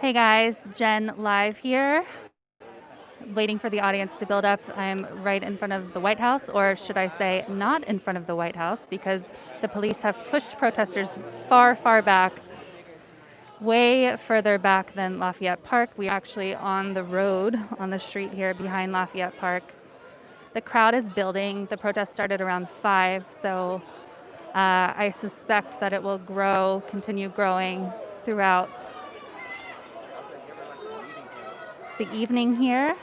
Hey guys, Jen live here, waiting for the audience to build up. I'm right in front of the White House, or should I say not in front of the White House, because the police have pushed protesters far, far back, way further back than Lafayette Park. We're actually on the road, on the street here behind Lafayette Park. The crowd is building. The protest started around 5, so I suspect that it will grow, continue growing throughout the evening here.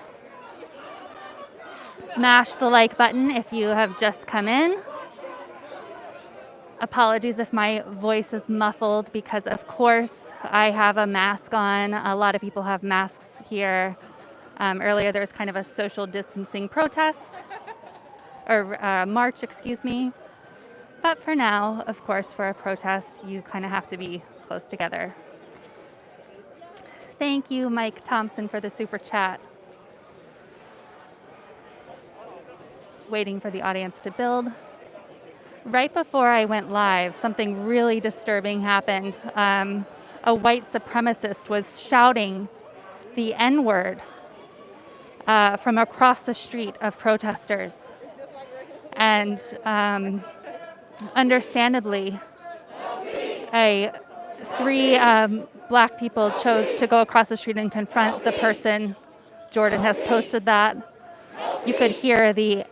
Smash the like button if you have just come in. Apologies if my voice is muffled because, of course, I have a mask on. A lot of people have masks here. Earlier there was kind of a social distancing protest, or march, excuse me. But for now, of course, for a protest, you kind of have to be close together. Thank you, Mike Thompson, for the super chat. Waiting for the audience to build. Right before I went live, something really disturbing happened. A white supremacist was shouting the N-word from across the street of protesters. And understandably, three black people chose to go across the street and confront the person. Jordan has posted that. You could hear the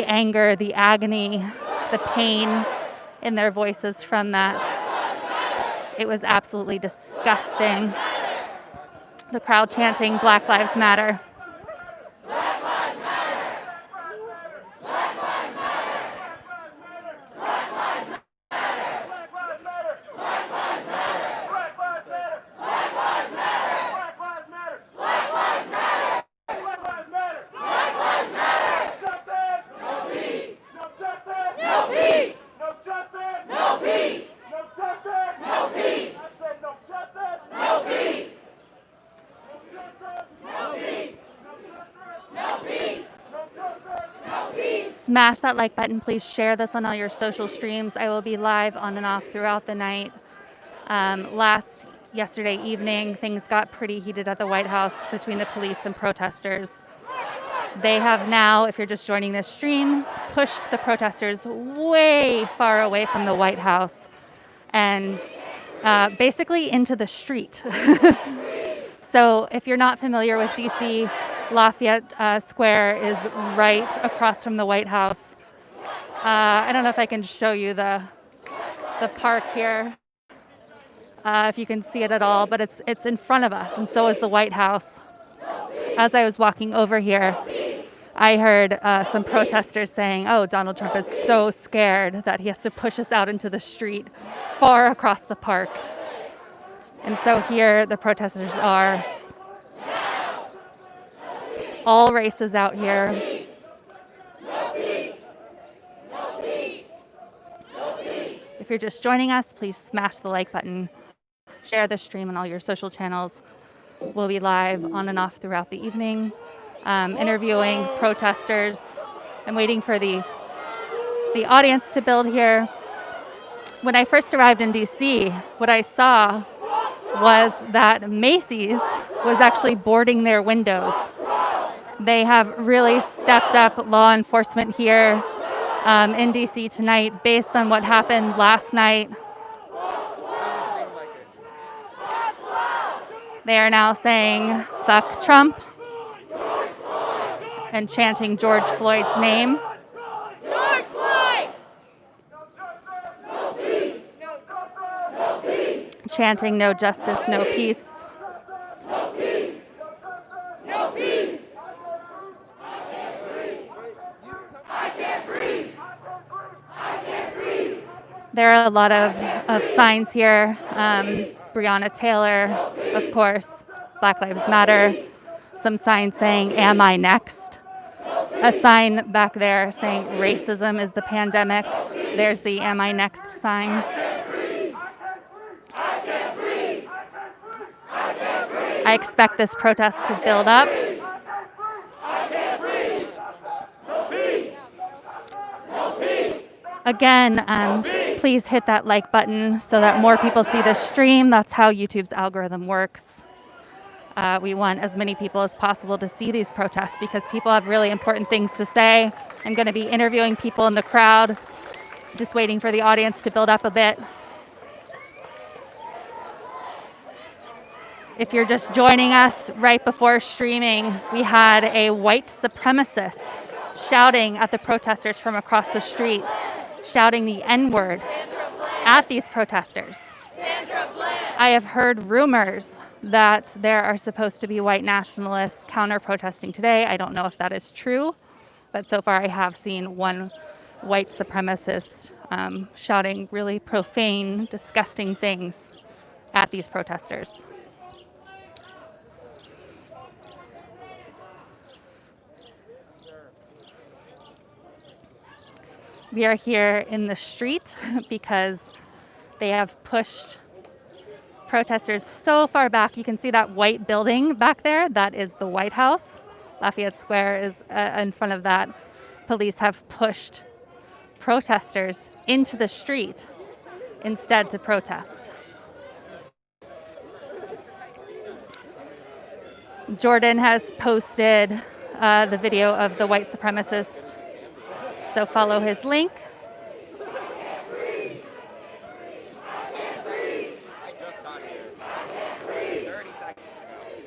anger, the agony, the pain in their voices from that. It was absolutely disgusting. The crowd chanting Black Lives Matter. Black Lives Matter. Black Lives Matter. Black Lives Matter. Black Lives Matter. Black Lives Matter. Black Lives Matter. Black Lives Matter. Black Lives Matter. Black Lives Matter. Black Lives Matter. Black Lives Matter. Justice. No peace. No justice. No peace. No justice. No peace. No justice. No peace. I said no justice. No peace. No justice. No peace. No peace. No justice. No peace. Smash that like button. Please share this on all your social streams. I will be live on and off throughout the night. Yesterday evening, things got pretty heated at the White House between the police and protesters. They have now, if you're just joining this stream, pushed the protesters way far away from the White House and basically into the street. So if you're not familiar with D.C., Lafayette Square is right across from the White House. I don't know if I can show you the park here, if you can see it at all, but it's in front of us, and so is the White House. As I was walking over here, I heard some protesters saying, "Oh, Donald Trump is so scared that he has to push us out into the street far across the park." And so here the protesters are. All races out here. No peace. No peace. No peace. If you're just joining us, please smash the like button. Share the stream on all your social channels. We'll be live on and off throughout the evening, interviewing protesters. I'm waiting for the audience to build here. When I first arrived in D.C., what I saw was that Macy's was actually boarding their windows. They have really stepped up law enforcement here in D.C. tonight based on what happened last night. They are now saying, "Fuck Trump," and chanting George Floyd's name. George Floyd! No peace! No peace! Chanting "No justice, no peace." No peace! No peace! I can't breathe! I can't breathe! I can't breathe! There are a lot of signs here. Breonna Taylor, of course, Black Lives Matter. Some signs saying, "Am I next?" A sign back there saying racism is the pandemic. There's the "Am I next" sign. I expect this protest to build up. Again, please hit that like button so that more people see the stream. That's how YouTube's algorithm works. We want as many people as possible to see these protests because people have really important things to say. I'm going to be interviewing people in the crowd, just waiting for the audience to build up a bit. If you're just joining us right before streaming, we had a white supremacist shouting at the protesters from across the street, shouting the N-word at these protesters. I have heard rumors that there are supposed to be white nationalists counter-protesting today. I don't know if that is true, but so far I have seen one white supremacist shouting really profane, disgusting things at these protesters. We are here in the street because they have pushed protesters so far back. You can see that white building back there. That is the White House. Lafayette Square is in front of that. Police have pushed protesters into the street instead to protest. Jordan has posted the video of the white supremacist, so follow his link.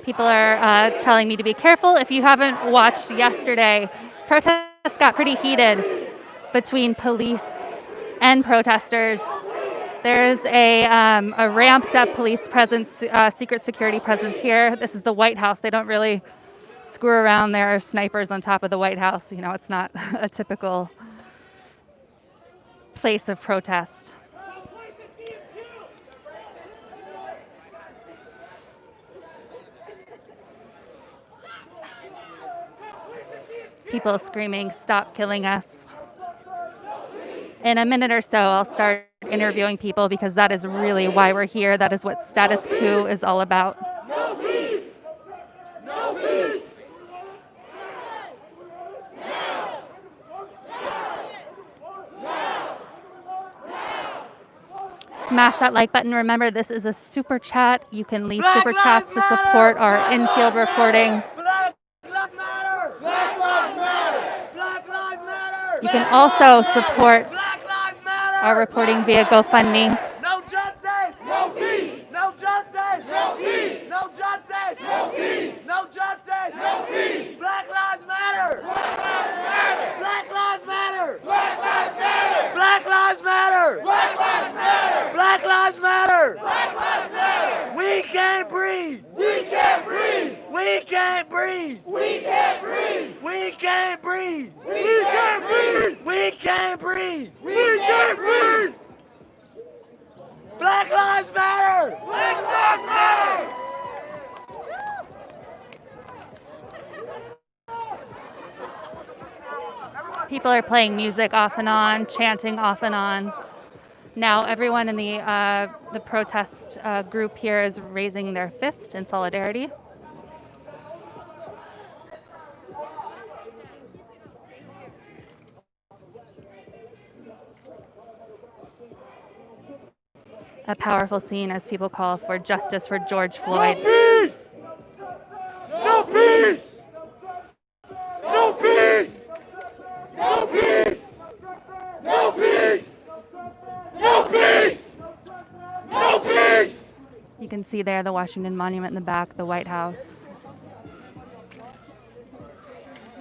People are telling me to be careful. If you haven't watched yesterday, protests got pretty heated between police and protesters. There's a ramped up police presence, secret security presence here. This is the White House. They don't really screw around. There are snipers on top of the White House. You know, it's not a typical place of protest. People screaming, "Stop killing us." In a minute or so, I'll start interviewing people because that is really why we're here. That is what Status Coup is all about. No peace! No peace! Smash that like button. Remember, this is a super chat. You can leave super chats to support our in-field reporting. Black Lives Matter! Black Lives Matter! Black Lives Matter! You can also support Black Lives Matter! our reporting via GoFundMe. No justice! No peace! No justice! No peace! No justice! No peace! No justice! No peace! Black Lives Matter! Black Lives Matter! Black Lives Matter! Black Lives Matter! Black Lives Matter! Black Lives Matter! Black Lives Matter! We can't breathe! We can't breathe! We can't breathe! We can't breathe! We can't breathe! We can't breathe! We can't breathe! We can't breathe! Black Lives Matter! Black Lives Matter! People are playing music off and on, chanting off and on. Now everyone in the protest group here is raising their fist in solidarity. A powerful scene as people call for justice for George Floyd. No peace! No peace! No peace! No peace! No peace! No peace! No peace! You can see there the Washington Monument in the back, the White House.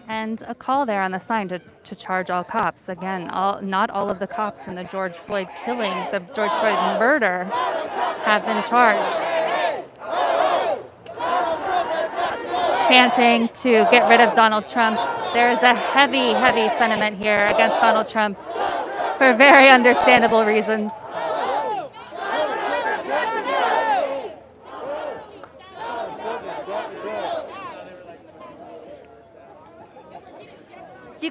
And a call there on the sign to charge all cops. Again, not all of the cops in the George Floyd killing, the George Floyd murder, have been charged. Chanting to get rid of Donald Trump. There is a heavy, heavy sentiment here against Donald Trump for very understandable reasons. Do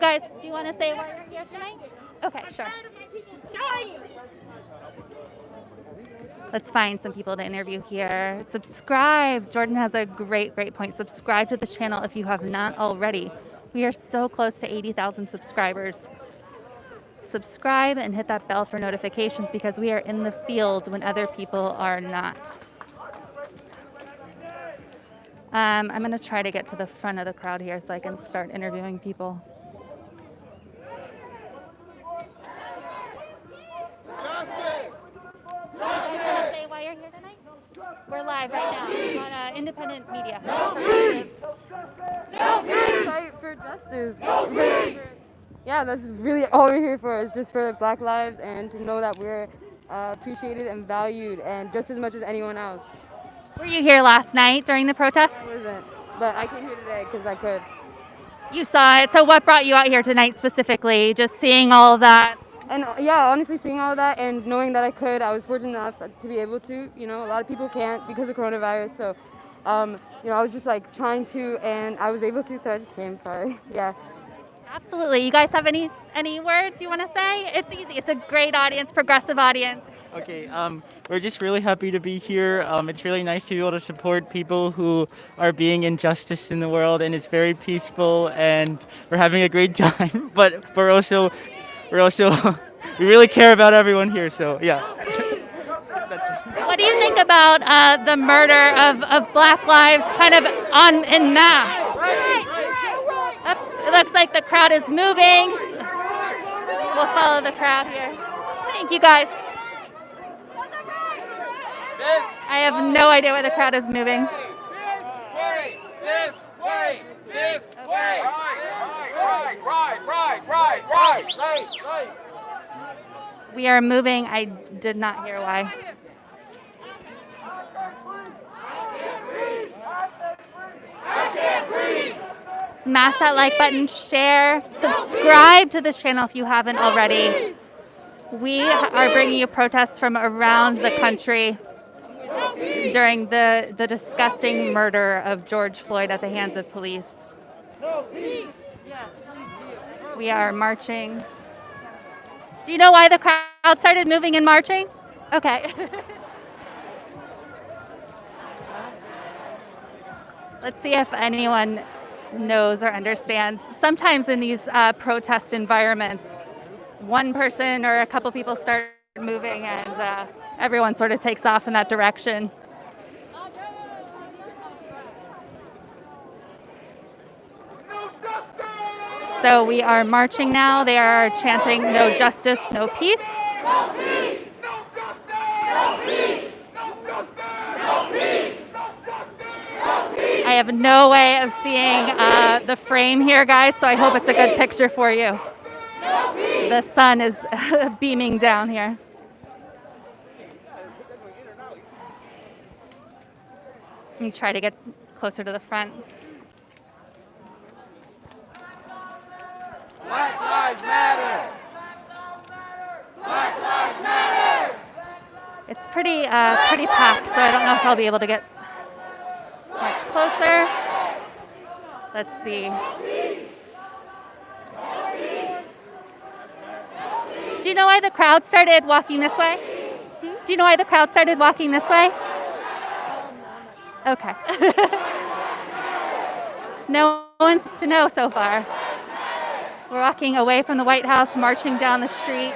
you want to say why you're here tonight? Okay, sure. Let's find some people to interview here. Subscribe. Jordan has a great point. Subscribe to this channel if you have not already. We are so close to 80,000 subscribers. Subscribe and hit that bell for notifications because we are in the field when other people are not. I'm going to try to get to the front of the crowd here so I can start interviewing people. Say why you're here tonight? We're live right now on independent media. Fight for justice. Yeah, that's really all we're here for. Is just for Black lives and to know that we're appreciated and valued, and just as much as anyone else. Were you here last night during the protest? I wasn't, but I came here today because I could. You saw it. So what brought you out here tonight specifically? Just seeing all of that? And yeah, honestly, seeing all of that and knowing that I could, I was fortunate enough to be able to. You know, a lot of people can't because of coronavirus. So, you know, I was just like trying to, and I was able to. So I just came. Sorry. Yeah. Absolutely. You guys have any words you want to say? It's easy. It's a great audience, progressive audience. Okay, we're just really happy to be here. It's really nice to be able to support people who are being injustice in the world, and it's very peaceful, and we're having a great time. But we're also we really care about everyone here. So yeah. That's it. What do you think about the murder of Black lives kind of en masse? Oops, it looks like the crowd is moving. We'll follow the crowd here. Thank you, guys. I have no idea why the crowd is moving. This way! Right! We are moving. I did not hear why. Smash that like button, share, subscribe to this channel if you haven't already. We are bringing you protests from around the country during the disgusting murder of George Floyd at the hands of police. We are marching. Do you know why the crowd started moving and marching? Okay. Let's see if anyone knows or understands. Sometimes in these protest environments, one person or a couple people start moving and everyone sort of takes off in that direction. So we are marching now. They are chanting "No justice, no peace." No peace! No justice! No peace! No justice! No peace! I have no way of seeing the frame here, guys, so I hope it's a good picture for you. The sun is beaming down here. Let me try to get closer to the front. Black lives matter! Black lives matter! It's pretty packed, so I don't know if I'll be able to get much closer. Let's see. Do you know why the crowd started walking this way? Do you know why the crowd started walking this way? Okay. No one seems to know so far. We're walking away from the White House, marching down the street.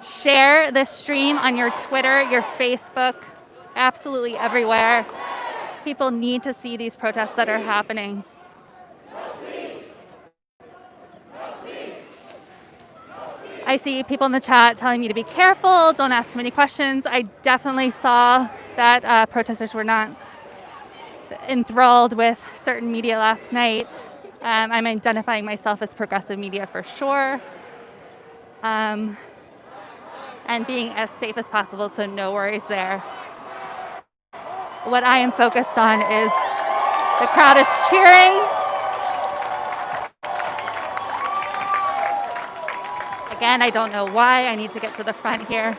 Share this stream on your Twitter, your Facebook, absolutely everywhere. People need to see these protests that are happening. I see people in the chat telling me to be careful, don't ask too many questions. I definitely saw that protesters were not enthralled with certain media last night. I'm identifying myself as progressive media for sure. And being as safe as possible, so no worries there. What I am focused on is the crowd is cheering. Again, I don't know why. I need to get to the front here.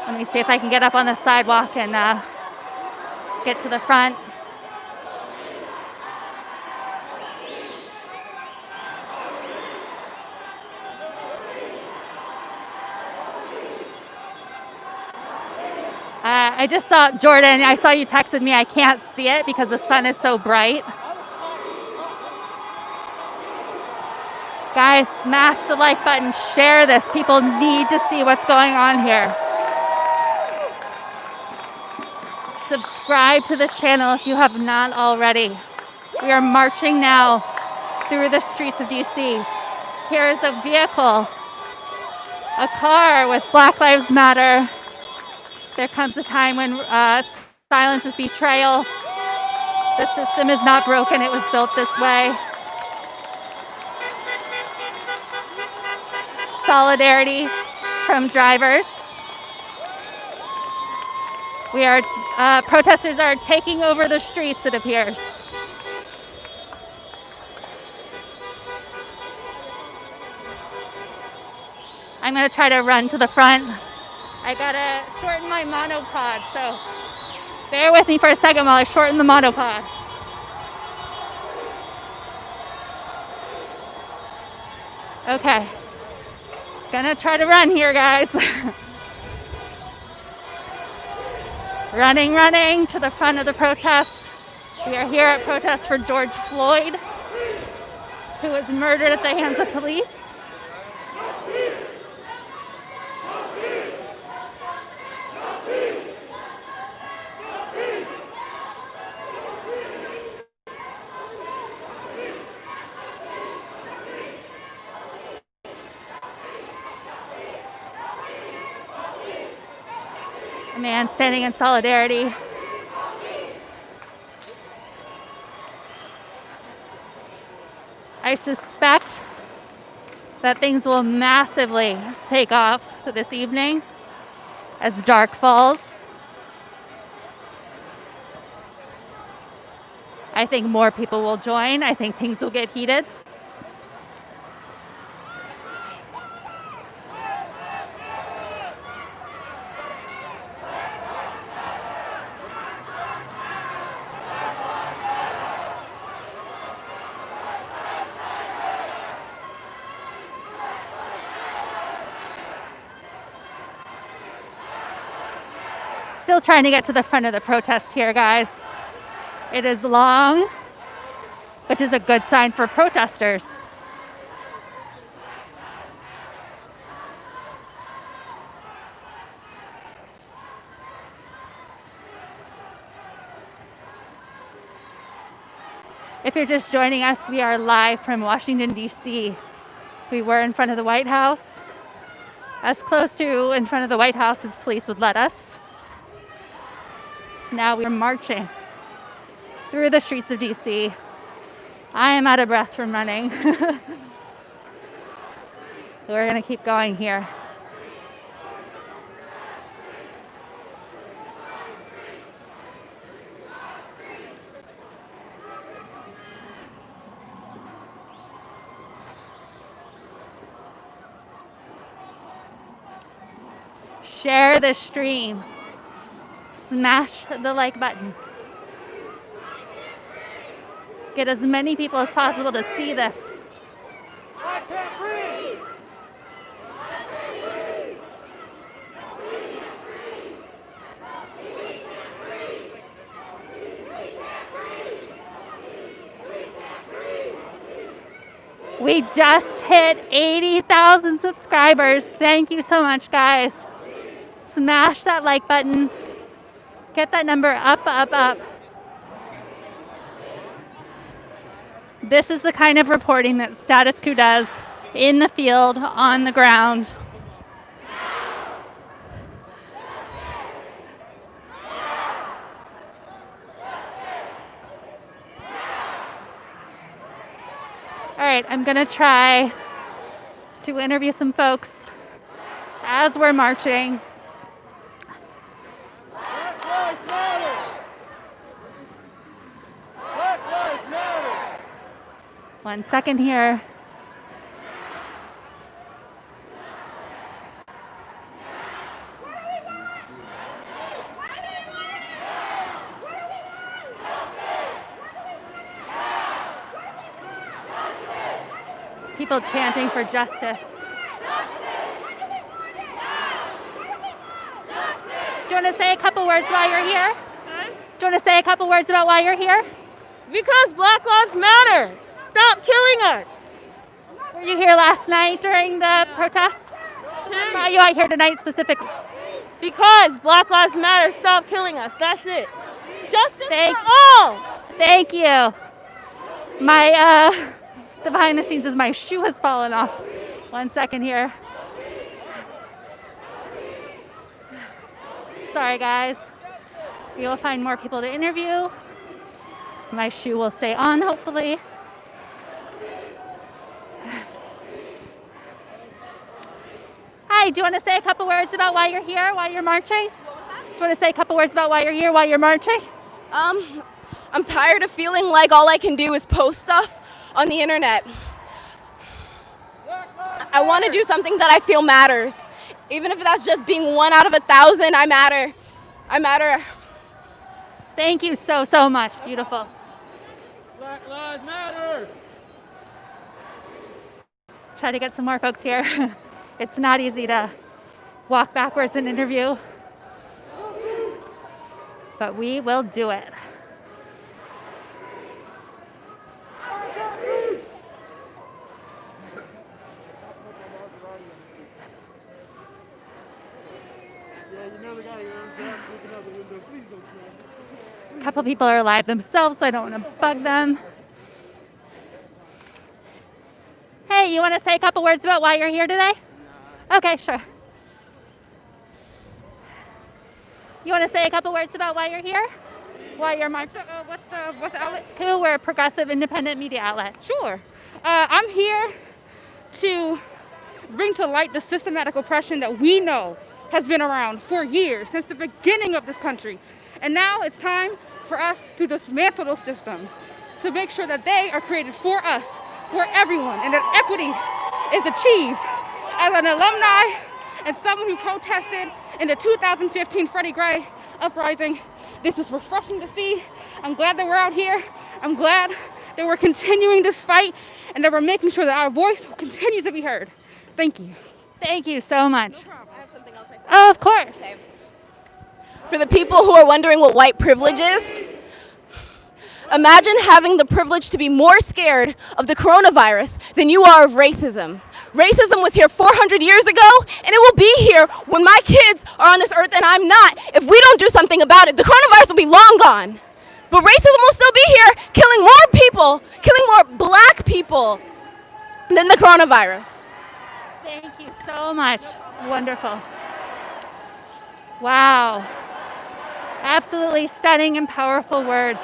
Let me see if I can get up on the sidewalk and get to the front. I just saw Jordan. I saw you texted me. I can't see it because the sun is so bright. Guys, smash the like button. Share this. People need to see what's going on here. Subscribe to this channel if you have not already. We are marching now through the streets of DC. Here's a vehicle, a car with Black Lives Matter. There comes a time when silence is betrayal. The system is not broken, it was built this way. Solidarity from drivers. Protesters are taking over the streets, it appears. I'm gonna try to run to the front. I gotta shorten my monopod, so bear with me for a second while I shorten the monopod. Okay, gonna try to run here, guys. Running to the front of the protest. We are here at protest for George Floyd, who was murdered at the hands of police. A man standing in solidarity. I suspect that things will massively take off this evening as dark falls. I think more people will join. I think things will get heated. Still trying to get to the front of the protest here, guys. It is long, which is a good sign for protesters. If you're just joining us, we are live from Washington, D.C. We were in front of the White House, as close to in front of the White House as police would let us. Now we're marching through the streets of DC. I am out of breath from running. We're gonna keep going here. Share the stream. Smash the like button. Get as many people as possible to see this. I can't breathe. We just hit 80,000 subscribers. Thank you so much, guys. Smash that like button. Get that number up, up, up. This is the kind of reporting that Status Coup does in the field, on the ground. All right, I'm gonna try to interview some folks as we're marching. Black Lives Matter. Black Lives Matter. 1 second here. People chanting for justice. Justice! Do you want to say a couple words while you're here? Huh? Do you want to say a couple words about why you're here? Because Black Lives Matter. Stop killing us. Were you here last night during the protests? Why are you out here tonight specifically? Because Black Lives Matter. Stop killing us. That's it. Justice for all. Thank you. The behind the scenes is my shoe has fallen off. 1 second here. Sorry, guys. We will find more people to interview. My shoe will stay on, hopefully. Hi, do you want to say a couple words about why you're here, why you're marching? What was that? Do you want to say a couple words about why you're here, why you're marching? I'm tired of feeling like all I can do is post stuff on the internet. I want to do something that I feel matters. Even if that's just being 1 out of 1,000, I matter. I matter. Thank you so much. Beautiful. Black Lives Matter. Try to get some more folks here. It's not easy to walk backwards and interview, but we will do it. A couple people are alive themselves, so I don't want to bug them. Hey, you want to say a couple words about why you're here today? No. Okay, sure. You want to say a couple words about why you're here? Why you're marching? What's the outlet? Cool, we're a progressive independent media outlet. Sure. I'm here to bring to light the systematic oppression that we know has been around for years, since the beginning of this country. And now it's time for us to dismantle those systems, to make sure that they are created for us, for everyone, and that equity is achieved. As an alumni and someone who protested in the 2015 Freddie Gray uprising, this is refreshing to see. I'm glad that we're out here. I'm glad that we're continuing this fight and that we're making sure that our voice continues to be heard. Thank you. Thank you so much. I have something else I think. Oh, of course. Okay. For the people who are wondering what white privilege is, imagine having the privilege to be more scared of the coronavirus than you are of racism. Racism was here 400 years ago, and it will be here when my kids are on this earth and I'm not. If we don't do something about it, the coronavirus will be long gone. But racism will still be here, killing more people, killing more black people than the coronavirus. Thank you so much. Wonderful. Wow. Absolutely stunning and powerful words.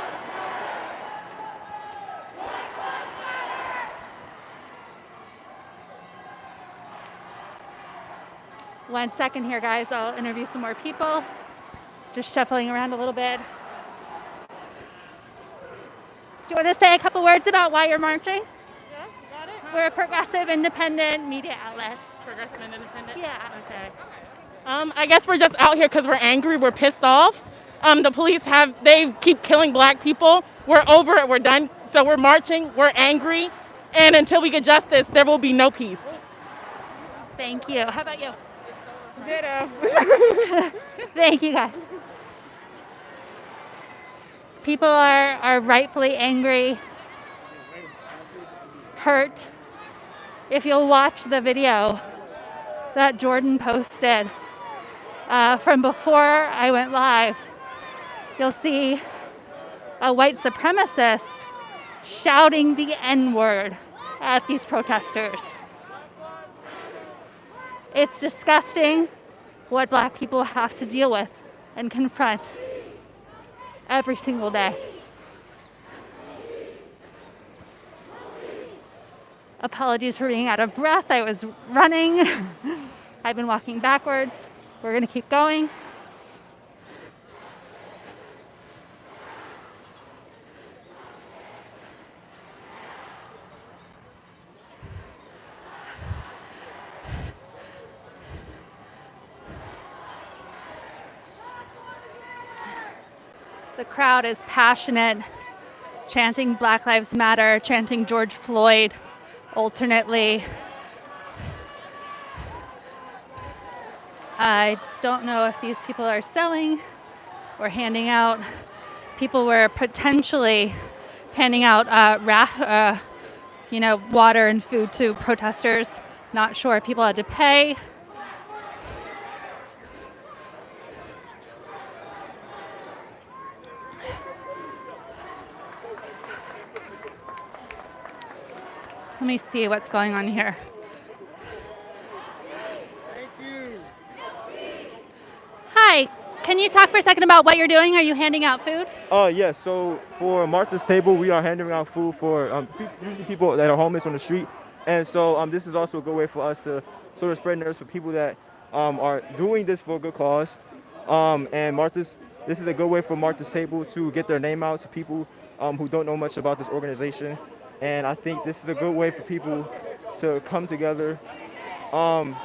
One second here, guys. I'll interview some more people. Just shuffling around a little bit. Do you want to say a couple words about why you're marching? Yeah, you got it? We're a progressive independent media outlet. Progressive and independent? Yeah. Okay. I guess we're just out here because we're angry, we're pissed off. The police they keep killing black people. We're over it, we're done. So we're marching, we're angry, and until we get justice, there will be no peace. Thank you. How about you? Ditto. Thank you, guys. People are rightfully angry, hurt. If you'll watch the video that Jordan posted from before I went live, you'll see a white supremacist shouting the N-word at these protesters. It's disgusting what black people have to deal with and confront every single day. Apologies for being out of breath. I was running. I've been walking backwards. We're going to keep going. The crowd is passionate, chanting Black Lives Matter, chanting George Floyd alternately. I don't know if these people are selling or handing out. People were potentially handing out water and food to protesters. Not sure. People had to pay. Let me see what's going on here. Hi, can you talk for a second about what you're doing? Are you handing out food? Yes. So for Martha's Table, we are handing out food for usually people that are homeless on the street. And so this is also a good way for us to sort of spread nerves for people that are doing this for a good cause. This is a good way for Martha's Table to get their name out to people who don't know much about this organization. And I think this is a good way for people to come together, and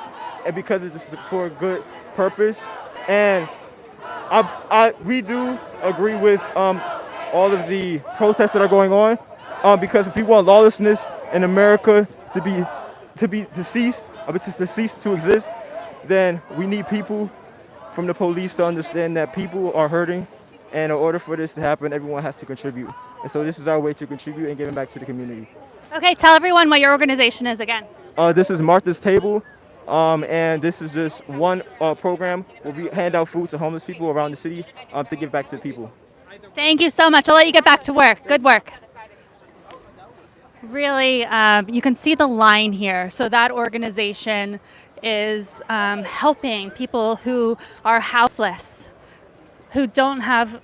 because it's for a good purpose. And we do agree with all of the protests that are going on, because if we want lawlessness in America to cease to exist, then we need people from the police to understand that people are hurting, and in order for this to happen, everyone has to contribute. And so this is our way to contribute and giving back to the community. Okay, tell everyone what your organization is again. This is Martha's Table, and this is just one program where we hand out food to homeless people around the city to give back to the people. Thank you so much. I'll let you get back to work. Good work. Really, you can see the line here. So that organization is helping people who are houseless, who don't have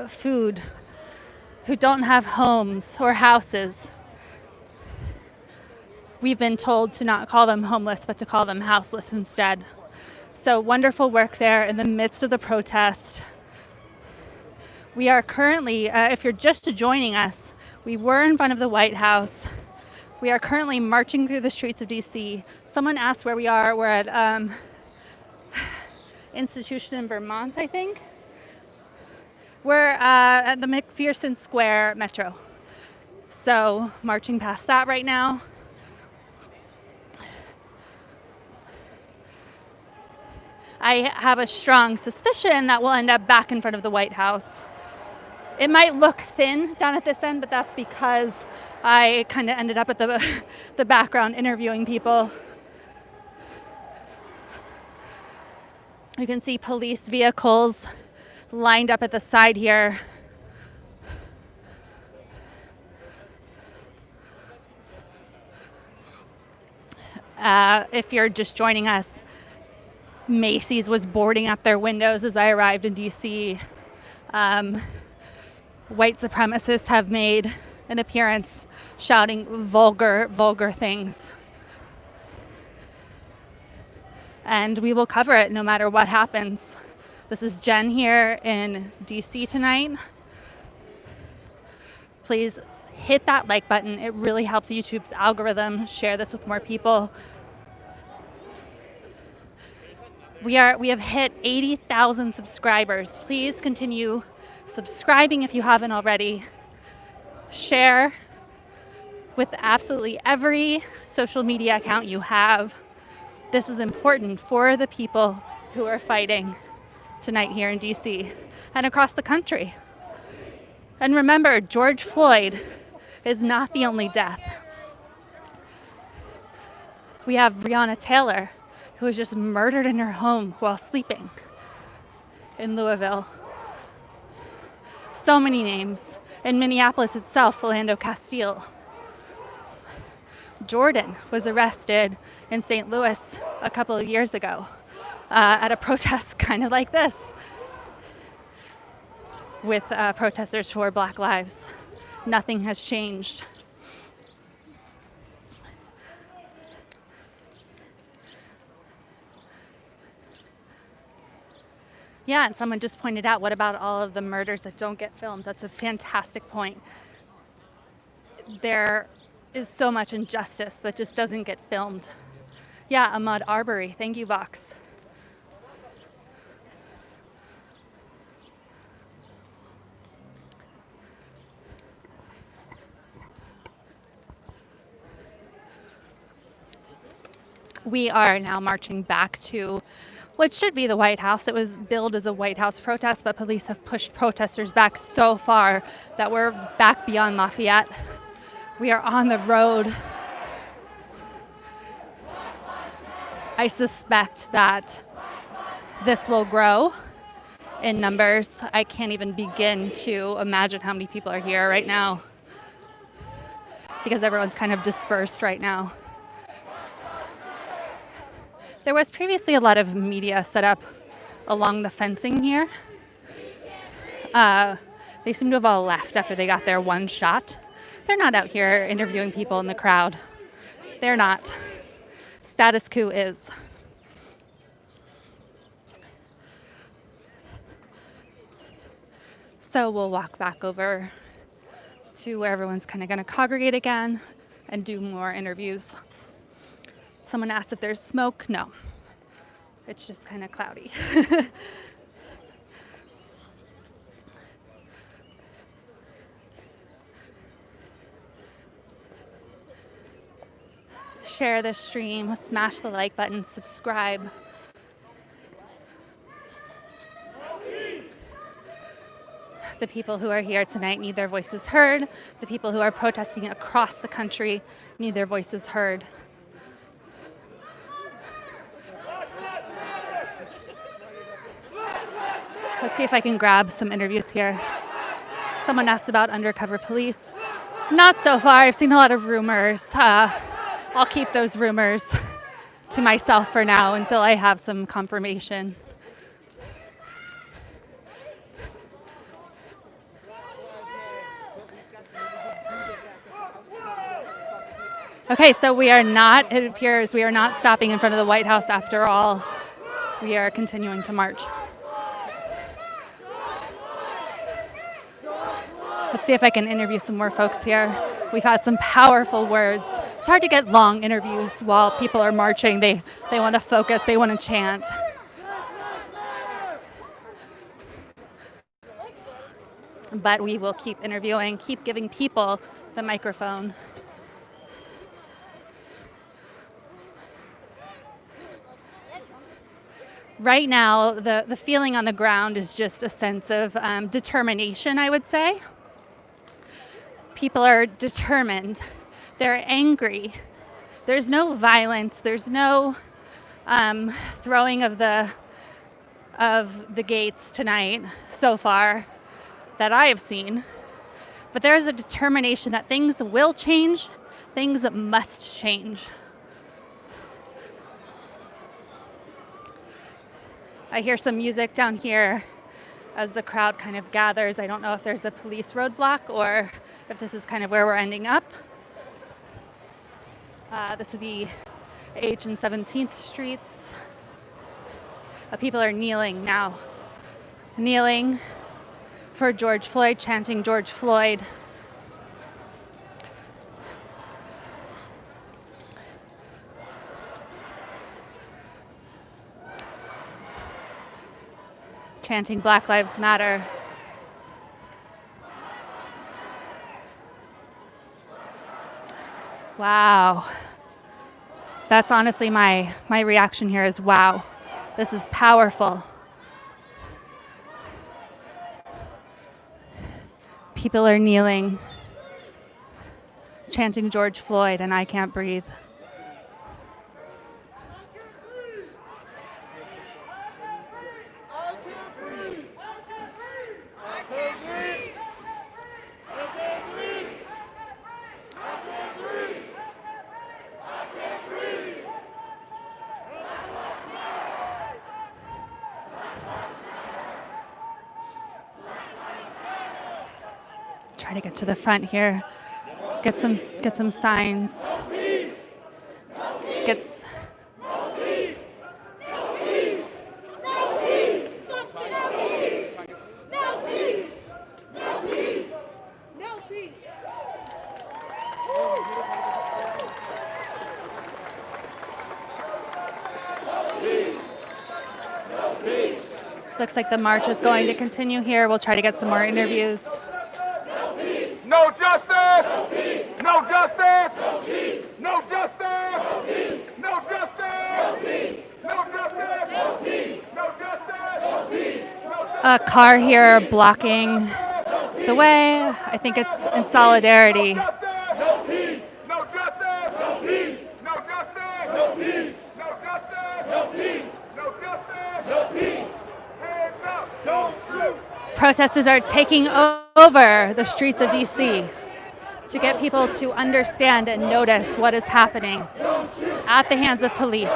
food, who don't have homes or houses. We've been told to not call them homeless, but to call them houseless instead. So wonderful work there in the midst of the protest. We are currently, if you're just joining us, we were in front of the White House. We are currently marching through the streets of D.C. Someone asked where we are. We're at Institution in Vermont, I think. We're at the McPherson Square Metro. So marching past that right now. I have a strong suspicion that we'll end up back in front of the White House. It might look thin down at this end, but that's because I kind of ended up at the background interviewing people. You can see police vehicles lined up at the side here. If you're just joining us, Macy's was boarding up their windows as I arrived in D.C. White supremacists have made an appearance shouting vulgar things. And we will cover it no matter what happens. This is Jenn here in D.C. tonight. Please hit that like button. It really helps YouTube's algorithm. Share this with more people. We have hit 80,000 subscribers. Please continue subscribing if you haven't already. Share with absolutely every social media account you have. This is important for the people who are fighting tonight here in DC and across the country. And remember, George Floyd is not the only death. We have Breonna Taylor, who was just murdered in her home while sleeping in Louisville. So many names. In Minneapolis itself, Philando Castile. Jordan was arrested in St. Louis a couple of years ago at a protest kind of like this with protesters for Black Lives. Nothing has changed. Yeah, and someone just pointed out, what about all of the murders that don't get filmed? That's a fantastic point. There is so much injustice that just doesn't get filmed. Yeah, Ahmaud Arbery. Thank you, Vox. We are now marching back to what should be the White House. It was billed as a White House protest, but police have pushed protesters back so far that we're back beyond Lafayette. We are on the road. I suspect that this will grow in numbers. I can't even begin to imagine how many people are here right now because everyone's kind of dispersed right now. There was previously a lot of media set up along the fencing here. They seem to have all left after they got their one shot. They're not out here interviewing people in the crowd. They're not. Status Coup is. So we'll walk back over to where everyone's kind of going to congregate again and do more interviews. Someone asked if there's smoke. No, it's just kind of cloudy. Share the stream, smash the like button, subscribe. The people who are here tonight need their voices heard. The people who are protesting across the country need their voices heard. Let's see if I can grab some interviews here. Someone asked about undercover police. Not so far. I've seen a lot of rumors. I'll keep those rumors to myself for now until I have some confirmation. Okay, so it appears we are not stopping in front of the White House after all. We are continuing to march. Let's see if I can interview some more folks here. We've had some powerful words. It's hard to get long interviews while people are marching. They want to focus, they want to chant. But we will keep interviewing, keep giving people the microphone. Right now, the feeling on the ground is just a sense of determination, I would say. People are determined. They're angry. There's no violence. There's no throwing of the gates tonight so far that I have seen. But there is a determination that things will change. Things must change. I hear some music down here as the crowd kind of gathers. I don't know if there's a police roadblock or if this is kind of where we're ending up. This would be 8th and 17th Streets. People are kneeling now. Kneeling for George Floyd, chanting George Floyd. Chanting Black Lives Matter. Wow. That's honestly my reaction here is wow. This is powerful. People are kneeling, chanting George Floyd, and I can't breathe. Try to get to the front here. Get some signs. Looks like the march is going to continue here. We'll try to get some more interviews. No justice! No justice! No justice! No justice! No justice! a car here blocking the way. I think it's in solidarity. No peace, no justice, no peace, no justice, no peace, no justice, no peace, no justice, no peace. Hands up, don't shoot. Protesters are taking over the streets of D.C. to get people to understand and notice what is happening at the hands of police.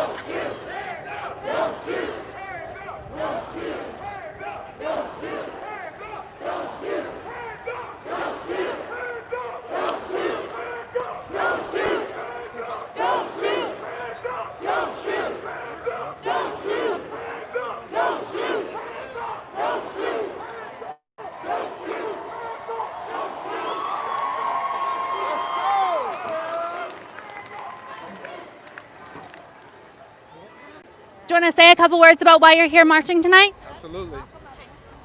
Do you want to say a couple words about why you're here marching tonight? Absolutely. You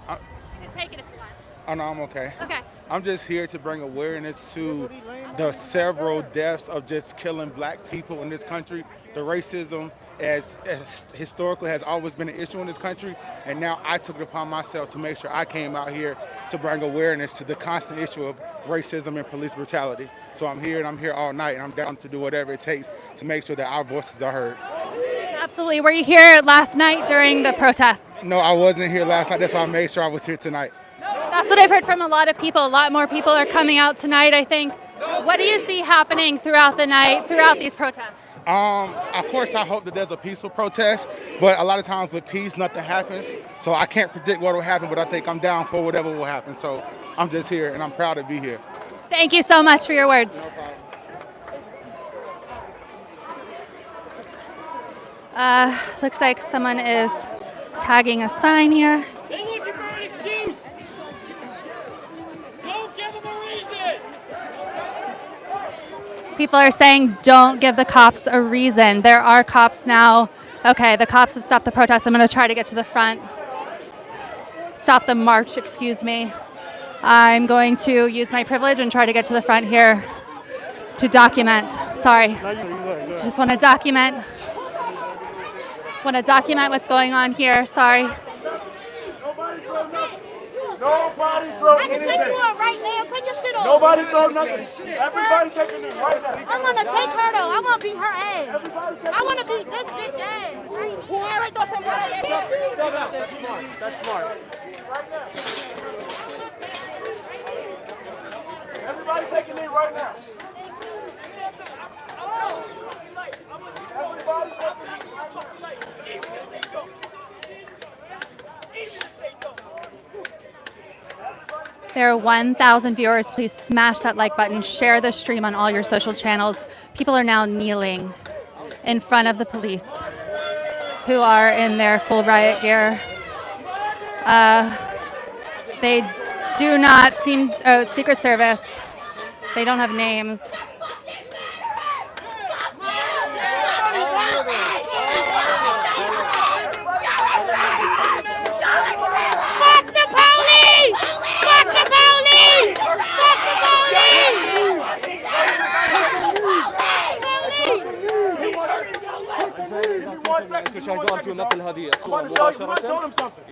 can take it if you want. Oh, no, I'm okay. Okay. I'm just here to bring awareness to the several deaths of just killing black people in this country. The racism as historically has always been an issue in this country, and now I took it upon myself to make sure I came out here to bring awareness to the constant issue of racism and police brutality. So I'm here, and I'm here all night, and I'm down to do whatever it takes to make sure that our voices are heard. Absolutely. Were you here last night during the protests? No, I wasn't here last night. That's why I made sure I was here tonight. That's what I've heard from a lot of people. A lot more people are coming out tonight, I think. What do you see happening throughout the night, throughout these protests? Of course, I hope that there's a peaceful protest, but a lot of times with peace, nothing happens. So I can't predict what will happen, but I think I'm down for whatever will happen. So I'm just here, and I'm proud to be here. Thank you so much for your words. No problem. Looks like someone is tagging a sign here. They're looking for an excuse. Don't give them a reason. People are saying don't give the cops a reason. There are cops now. Okay, the cops have stopped the protest. I'm going to try to get to the front. Stop the march, excuse me. I'm going to use my privilege and try to get to the front here to document. Sorry. Just want to document. Want to document what's going on here. Sorry. Nobody throw I can anything. take you out right now. Take your shit off. Nobody throw nothing. Everybody taking it right now. I'm gonna take her though. I wanna beat her ass. I wanna beat this bitch ass. That's smart. Everybody taking it right now. Everybody taking it right now. There are 1,000 viewers. Please smash that like button. Share the stream on all your social channels. People are now kneeling in front of the police who are in their full riot gear. They do not seem, Secret Service, they don't have names. Fuck the police! Fuck the police! Fuck the police! Show them something.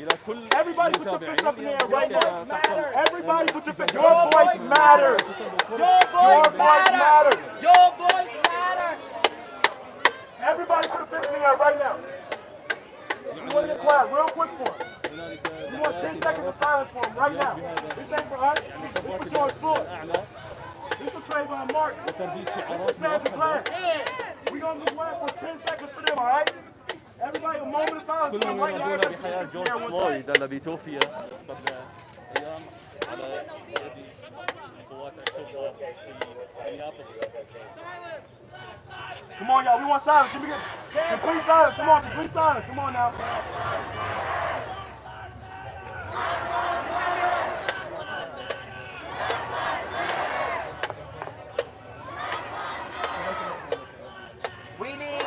Everybody put your fist up in the air right now. Everybody put your fist. Your voice matters. Your voice matters. Your voice matters. Everybody put a fist in the air right now. You want to get quiet real quick for him. You want 10 seconds of silence for him right now. This ain't for us. This for George Floyd. This for Trayvon Martin. This for Sandra Bland. We're going to be quiet for 10 seconds for them, all right? Everybody, a moment of silence for them right now. بحياة جورج فلويد الذي توفي قبل أيام على يد قوات الشرطة في مينيابوليس. Come on, y'all. We want silence. Give me complete silence. Come on, complete silence. Come on now. We need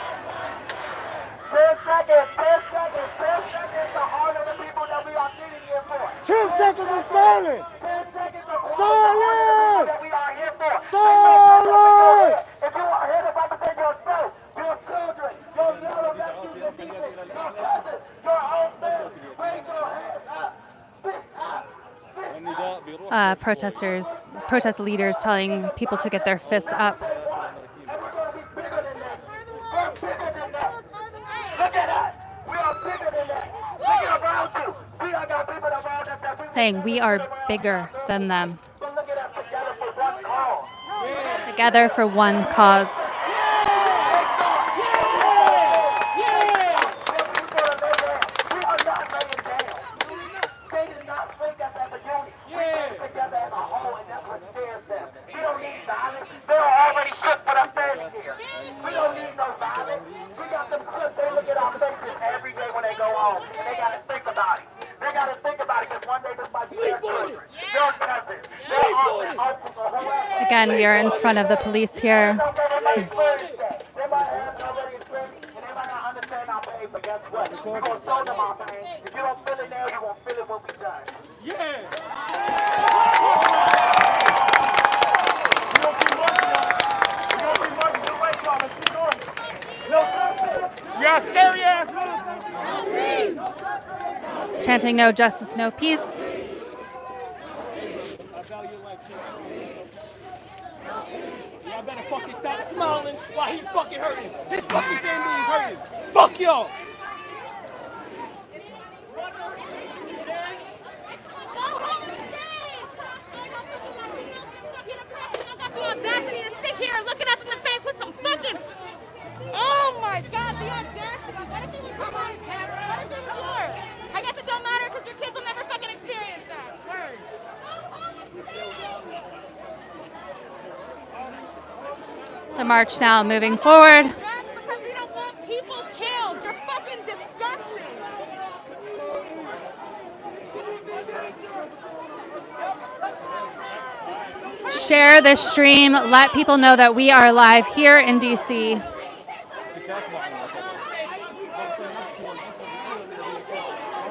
10 seconds. 10 seconds. 10 seconds to honor the people that we are sitting here for. 10 seconds of silence! 10 seconds of Silence! that we are here for. Silence! If you are here to represent yourself, your children, your little nephews and nieces, your cousins, your own family, raise your hands up. protest leaders telling people to get their fists up. Saying we are bigger than them. Together for one cause. Again, we are in front of the police here. Y'all scary ass Chanting no justice, no peace. Y'all better fucking stop smiling while he's fucking hurting. His fucking family is hurting. Fuck y'all. The audacity to sit here and look at us in the face with some fucking... Oh my God, the audacity. What if it was yours? What if it was yours? I guess it don't matter because your kids will never fucking experience that. Word. The march now moving forward. That's because we don't want people killed. You're fucking disgusting. Share this stream. Let people know that we are live here in DC.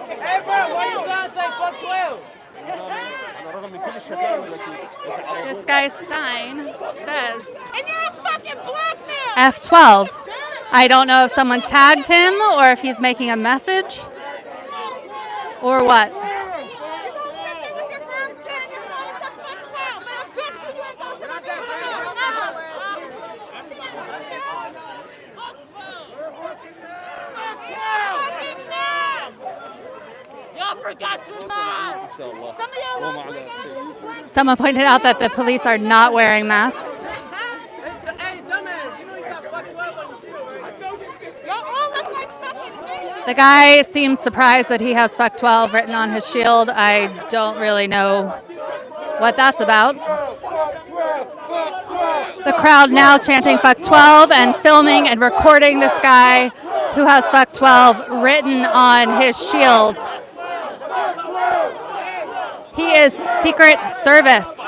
Hey, bro, why you sound say fuck 12? This guy's sign says And you're a fucking black man. F12. I don't know if someone tagged him or if he's making a message or what. Y'all forgot your mask. Some of y'all look Someone pointed out that the police are not wearing masks. Hey, dumbass, you know you got fuck 12 on your shield, right? Y'all all look like fucking idiots. The guy seems surprised that he has fuck 12 written on his shield. I don't really know what that's about. The crowd now chanting fuck 12 and filming and recording this guy who has fuck 12 written on his shield. He is Secret Service.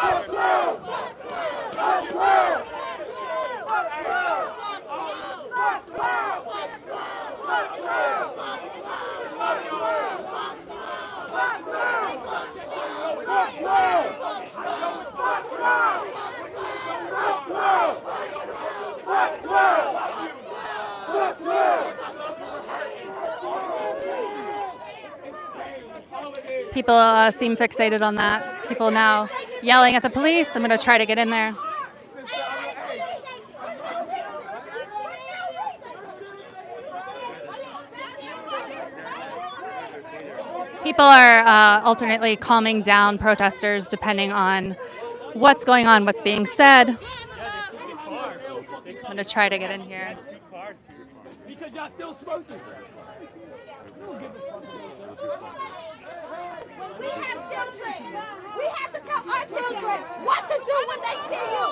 People seem fixated on that. People now yelling at the police. I'm going to try to get in there. People are alternately calming down protesters depending on what's going on, what's being said. I'm going to try to get in here. Because y'all still smoking. We have children. We have to tell our children what to do when they see you.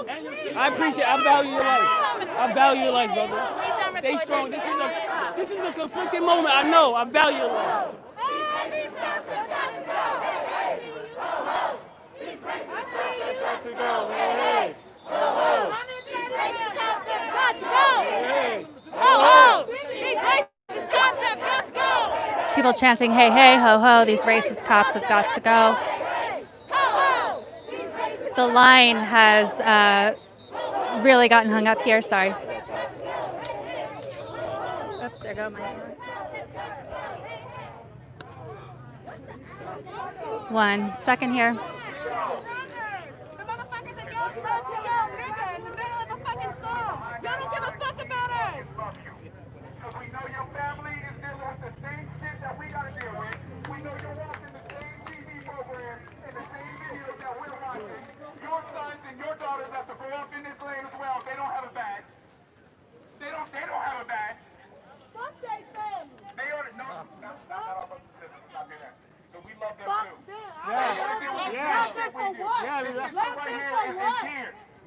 I appreciate it. I value your life. I value your life, brother. Stay strong. This is a conflicting moment. I know. I value your life. People chanting, hey, hey, ho, ho, these racist cops have got to go. The line has really gotten hung up here. Sorry. Oops, there go my hand. 1 second here.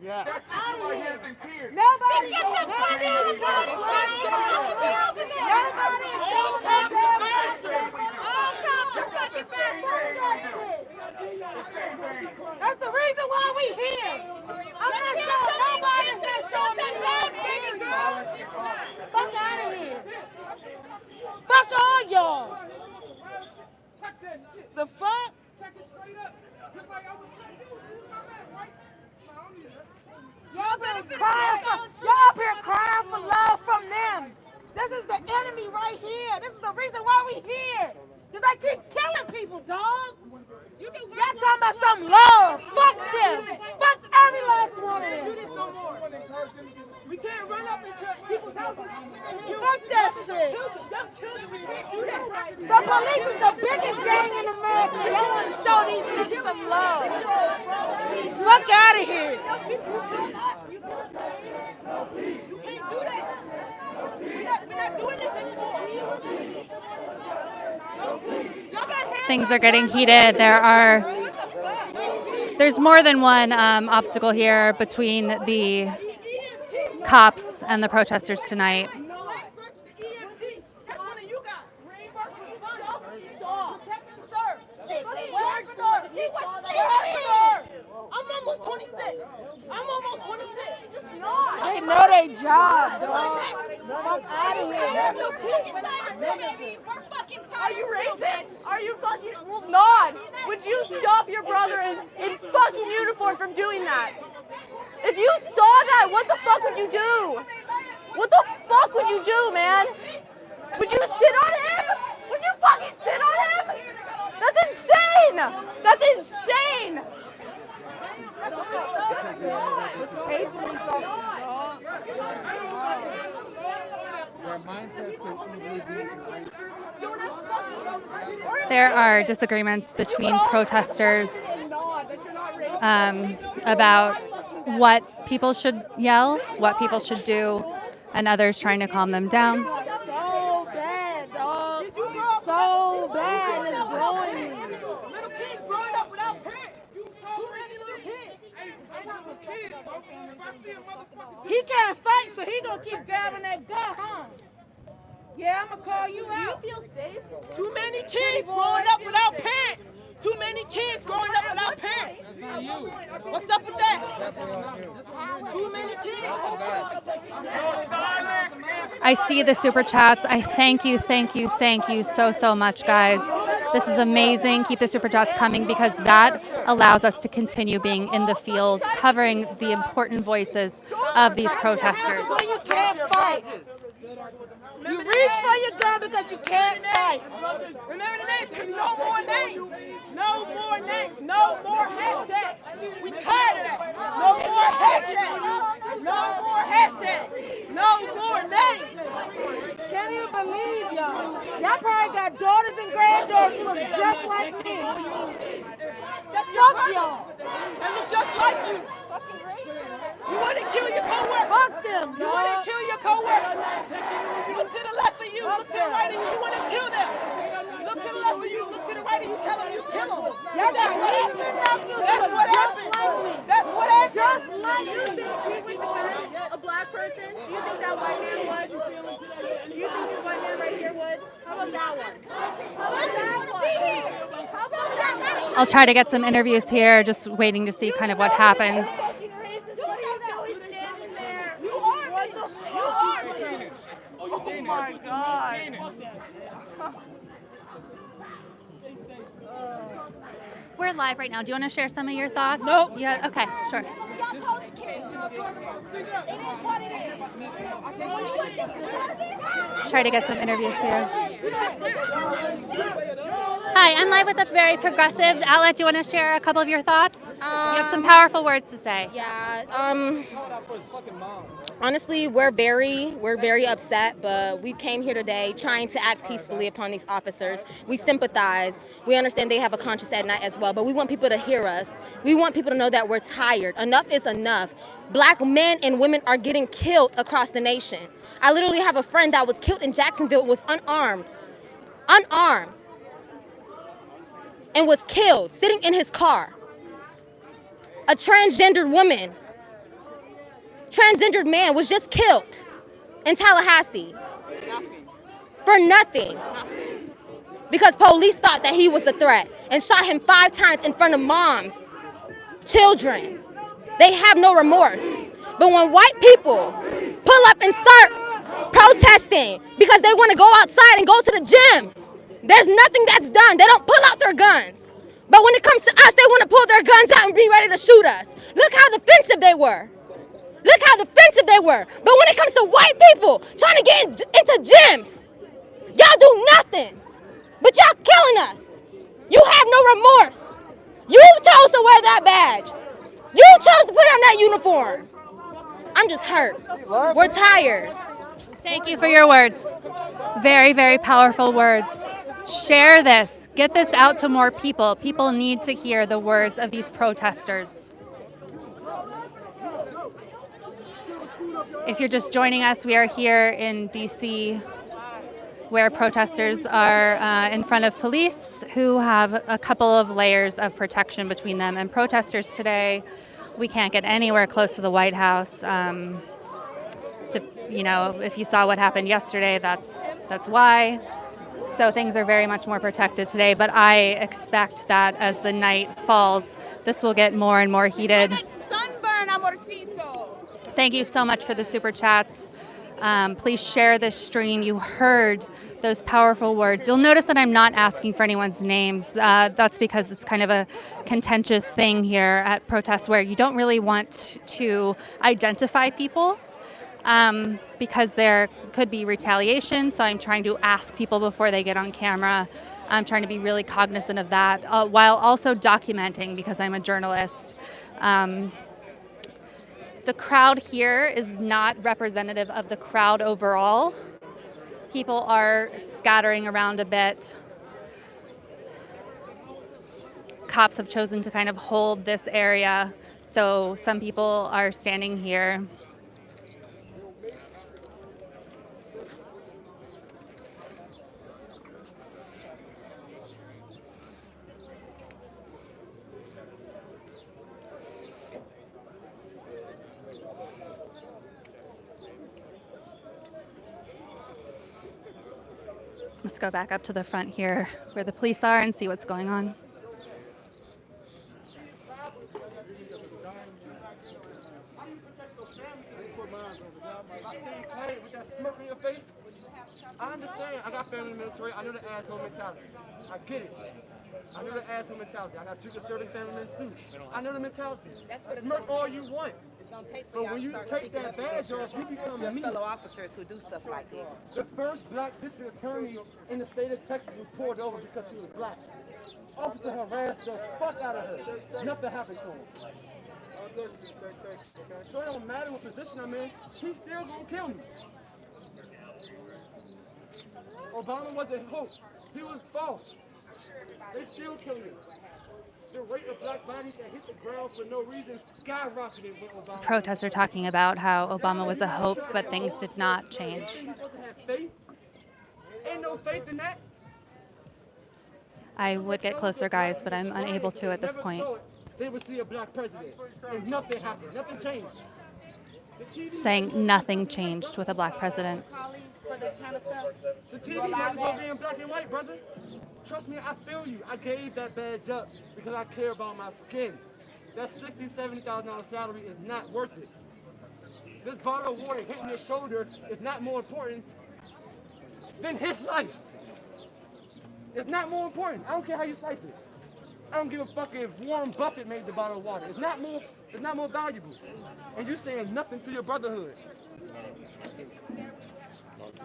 Yeah. That's my hands in tears. Nobody is showing that. All cops are fucking bastards. That's the reason why we here. I'm not sure nobody's not showing that love, baby girl. Fuck out of here. Fuck all y'all. The fuck? Y'all up here crying for love from them. This is the enemy right here. This is the reason why we here. Cause they keep killing people, dog. Y'all talking about some love. Fuck them. Fuck every last one of them. We can't run up into people's houses. Fuck that shit. Young children, we can't do that. The police is the biggest gang in America. Y'all want to show these niggas some love. Fuck out of here. You can't do that. We're not doing this anymore. Things are getting heated. There's more than one obstacle here between the cops and the protesters tonight. She was sleeping. I'm almost 26. They know their job, dog. Fuck out of here. We're fucking tired. Are you racist? Are you fucking not? Would you stop your brother in fucking uniform from doing that? If you saw that, what the fuck would you do? What the fuck would you do, man? Would you sit on him? Would you fucking sit on him? That's insane! That's insane! There are disagreements between protesters about what people should yell, what people should do, and others trying to calm them down. So bad, dog. So bad. And it's blowing me. Little kids growing up without parents. Too many little kids. He can't fight, so he gonna keep grabbing that gun, huh? Yeah, I'm gonna call you out. Do you feel safe? Too many kids growing up without parents. Too many kids growing up without parents. What's up with that? Too many kids. I see the super chats. I thank you so much, guys. This is amazing. Keep the super chats coming because that allows us to continue being in the field, covering the important voices of these protesters. So you can't fight. You reach for your gun because you can't fight. Remember the names, because no more names. No more names. No more hashtags. We tired of that. No more hashtags. No more hashtags. No more names. Can't even believe y'all. Y'all probably got daughters and granddaughters who look just like me. That's your Fuck y'all. They look just like you. You want to kill your coworker. Fuck them, You want dog. to kill your coworker. Look to the left of you. Look to the right of you. You want to kill them. Look to the left of you. Look to the right of you. Tell them you kill them. Y'all got nieces and nephews who That's look what just happened. like me. That's what happened. Just like Do you me. think he would defend a black person? Do you think that white man would? Do you think this white man right here would? How about that one? I'll try to get some interviews here, just waiting to see kind of what happens. Oh my God. We're live right now. Do you want to share some of your thoughts? Nope. Yeah. Okay. Sure. It is what it is. Try to get some interviews here. Hi, I'm live with a very progressive outlet. Do you want to share a couple of your thoughts? You have some powerful words to say. Yeah. Honestly, we're very upset, but we came here today trying to act peacefully upon these officers. We sympathize. We understand they have a conscience at night as well, but we want people to hear us. We want people to know that we're tired. Enough is enough. Black men and women are getting killed across the nation. I literally have a friend that was killed in Jacksonville, was unarmed, and was killed sitting in his car. A transgendered woman transgendered man was just killed in Tallahassee. For nothing. Because police thought that he was a threat and shot him 5 times in front of moms, children. They have no remorse. But when white people pull up and start protesting because they want to go outside and go to the gym, there's nothing that's done. They don't pull out their guns. But when it comes to us, they want to pull their guns out and be ready to shoot us. Look how defensive they were. Look how defensive they were. But when it comes to white people trying to get into gyms, y'all do nothing. But y'all killing us. You have no remorse. You chose to wear that badge. You chose to put on that uniform. I'm just hurt. We're tired. Thank you for your words. Very, very powerful words. Share this. Get this out to more people. People need to hear the words of these protesters. If you're just joining us, we are here in D.C., where protesters are in front of police who have a couple of layers of protection between them. And protesters today, we can't get anywhere close to the White House. If you saw what happened yesterday, that's why. So things are very much more protected today. But I expect that as the night falls, this will get more and more heated. Sunburn, amorcito. Thank you so much for the super chats. Please share this stream. You heard those powerful words. You'll notice that I'm not asking for anyone's names. That's because it's kind of a contentious thing here at protests where you don't really want to identify people because there could be retaliation. So I'm trying to ask people before they get on camera. I'm trying to be really cognizant of that while also documenting because I'm a journalist. The crowd here is not representative of the crowd overall. People are scattering around a bit. Cops have chosen to kind of hold this area, so some people are standing here. Let's go back up to the front here where the police are and see what's going on. I understand. I got family in the military. I know the asshole mentality. I get it. I know the asshole mentality. I got Secret Service family members too. I know the mentality. Smirk all you want. But when you take that badge off, you become me. Fellow officers who do stuff like this. The first black district attorney in the state of Texas was pulled over because she was black. Officer harassed the fuck out of her. Nothing happened to him. So it don't matter what position I'm in, he's still gonna kill me. Obama wasn't hope. He was false. They still kill me. The rate of black bodies that hit the ground for no reason skyrocketed with Obama. Protests are talking about how Obama was a hope, but things did not change. Ain't no faith in that. I would get closer, guys, but I'm unable to at this point. They would see a black president, and nothing happened. Nothing changed. Saying nothing changed with a black president. The TV might as well be in black and white, brother. Trust me, I feel you. I gave that badge up because I care about my skin. That $60,000, $70,000 salary is not worth it. This bottle of water hitting your shoulder is not more important than his life. It's not more important. I don't care how you slice it. I don't give a fuck if Warren Buffett made the bottle of water. It's not more valuable. And you saying nothing to your brotherhood.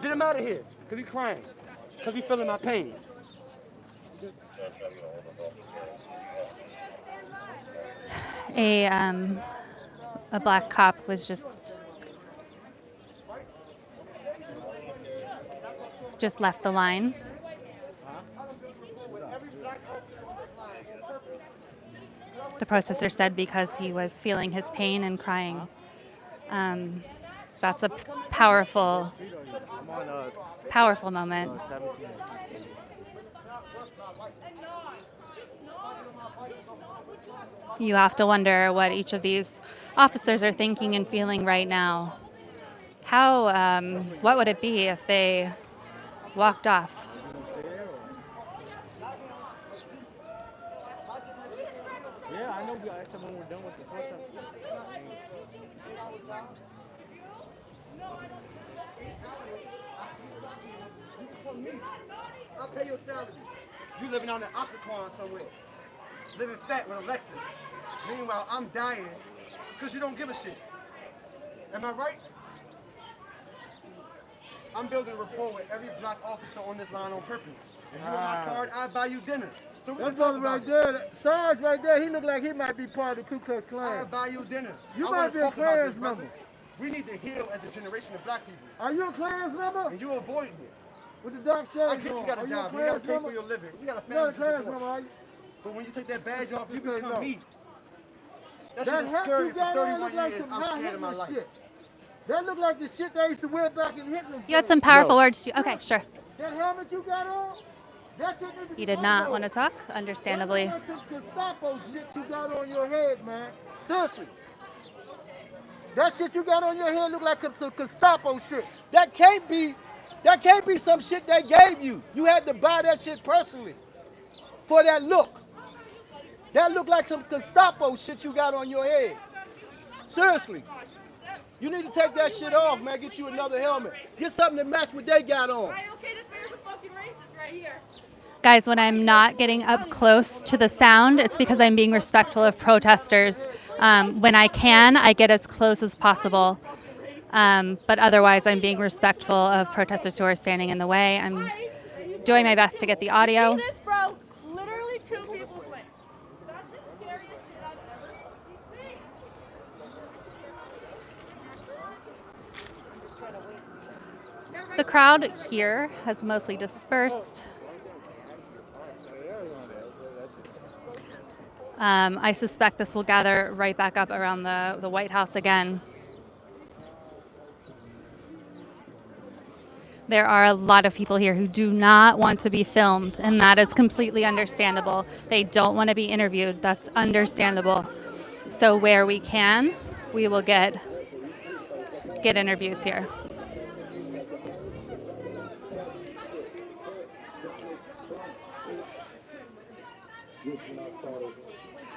Get him out of here, because he's crying. Because he's feeling my pain. A black cop was just left the line. The protester said because he was feeling his pain and crying. That's a powerful moment. You have to wonder what each of these officers are thinking and feeling right now. What would it be if they walked off? Yeah, I know. I said when we're done with this protest. I'll pay your salary. You living on an octagon somewhere. Living fat with a Lexus. Meanwhile, I'm dying because you don't give a shit. Am I right? I'm building rapport with every black officer on this line on purpose. If you want my card, I'll buy you dinner. So That's brother right there. Sarge right there, he look like he might be part of the Ku Klux Klan. I'll buy you dinner. You I might wanna be a talk about Klans this, brother. member. We need to heal as a generation of black people. Are you a Klans member? And you're avoiding it. With the dark shades I get you got a Are job. You You got to Klans pay member? for your living. You got a You're not family a to Klans support. member, are you? But when you take that badge off, you say become no. me. That That shit is hat scary you for got on 31 look like years. some I'm high scared of my Hitler life. shit. That look like the shit they used to wear back in Hitler. You had some powerful words to. Okay, sure. That helmet you got on, that shit need to He be did not on. want to talk, understandably. That look like some Gestapo shit you got on your head, man. Seriously. That shit you got on your head look like some Gestapo shit. That can't be some shit they gave you. You had to buy that shit personally for that look. That look like some Gestapo shit you got on your head. Seriously. You need to take that shit off, man. Get you another helmet. Get something that match what they got on. Right, okay, this man's a fucking racist right here. Guys, when I'm not getting up close to the sound, it's because I'm being respectful of protesters. When I can, I get as close as possible. But otherwise, I'm being respectful of protesters who are standing in the way. I'm doing my best to get the audio. See this, bro? Literally 2 people went. That's the scariest shit I've ever seen. The crowd here has mostly dispersed. I suspect this will gather right back up around the White House again. There are a lot of people here who do not want to be filmed, and that is completely understandable. They don't want to be interviewed. That's understandable. So where we can, we will get interviews here.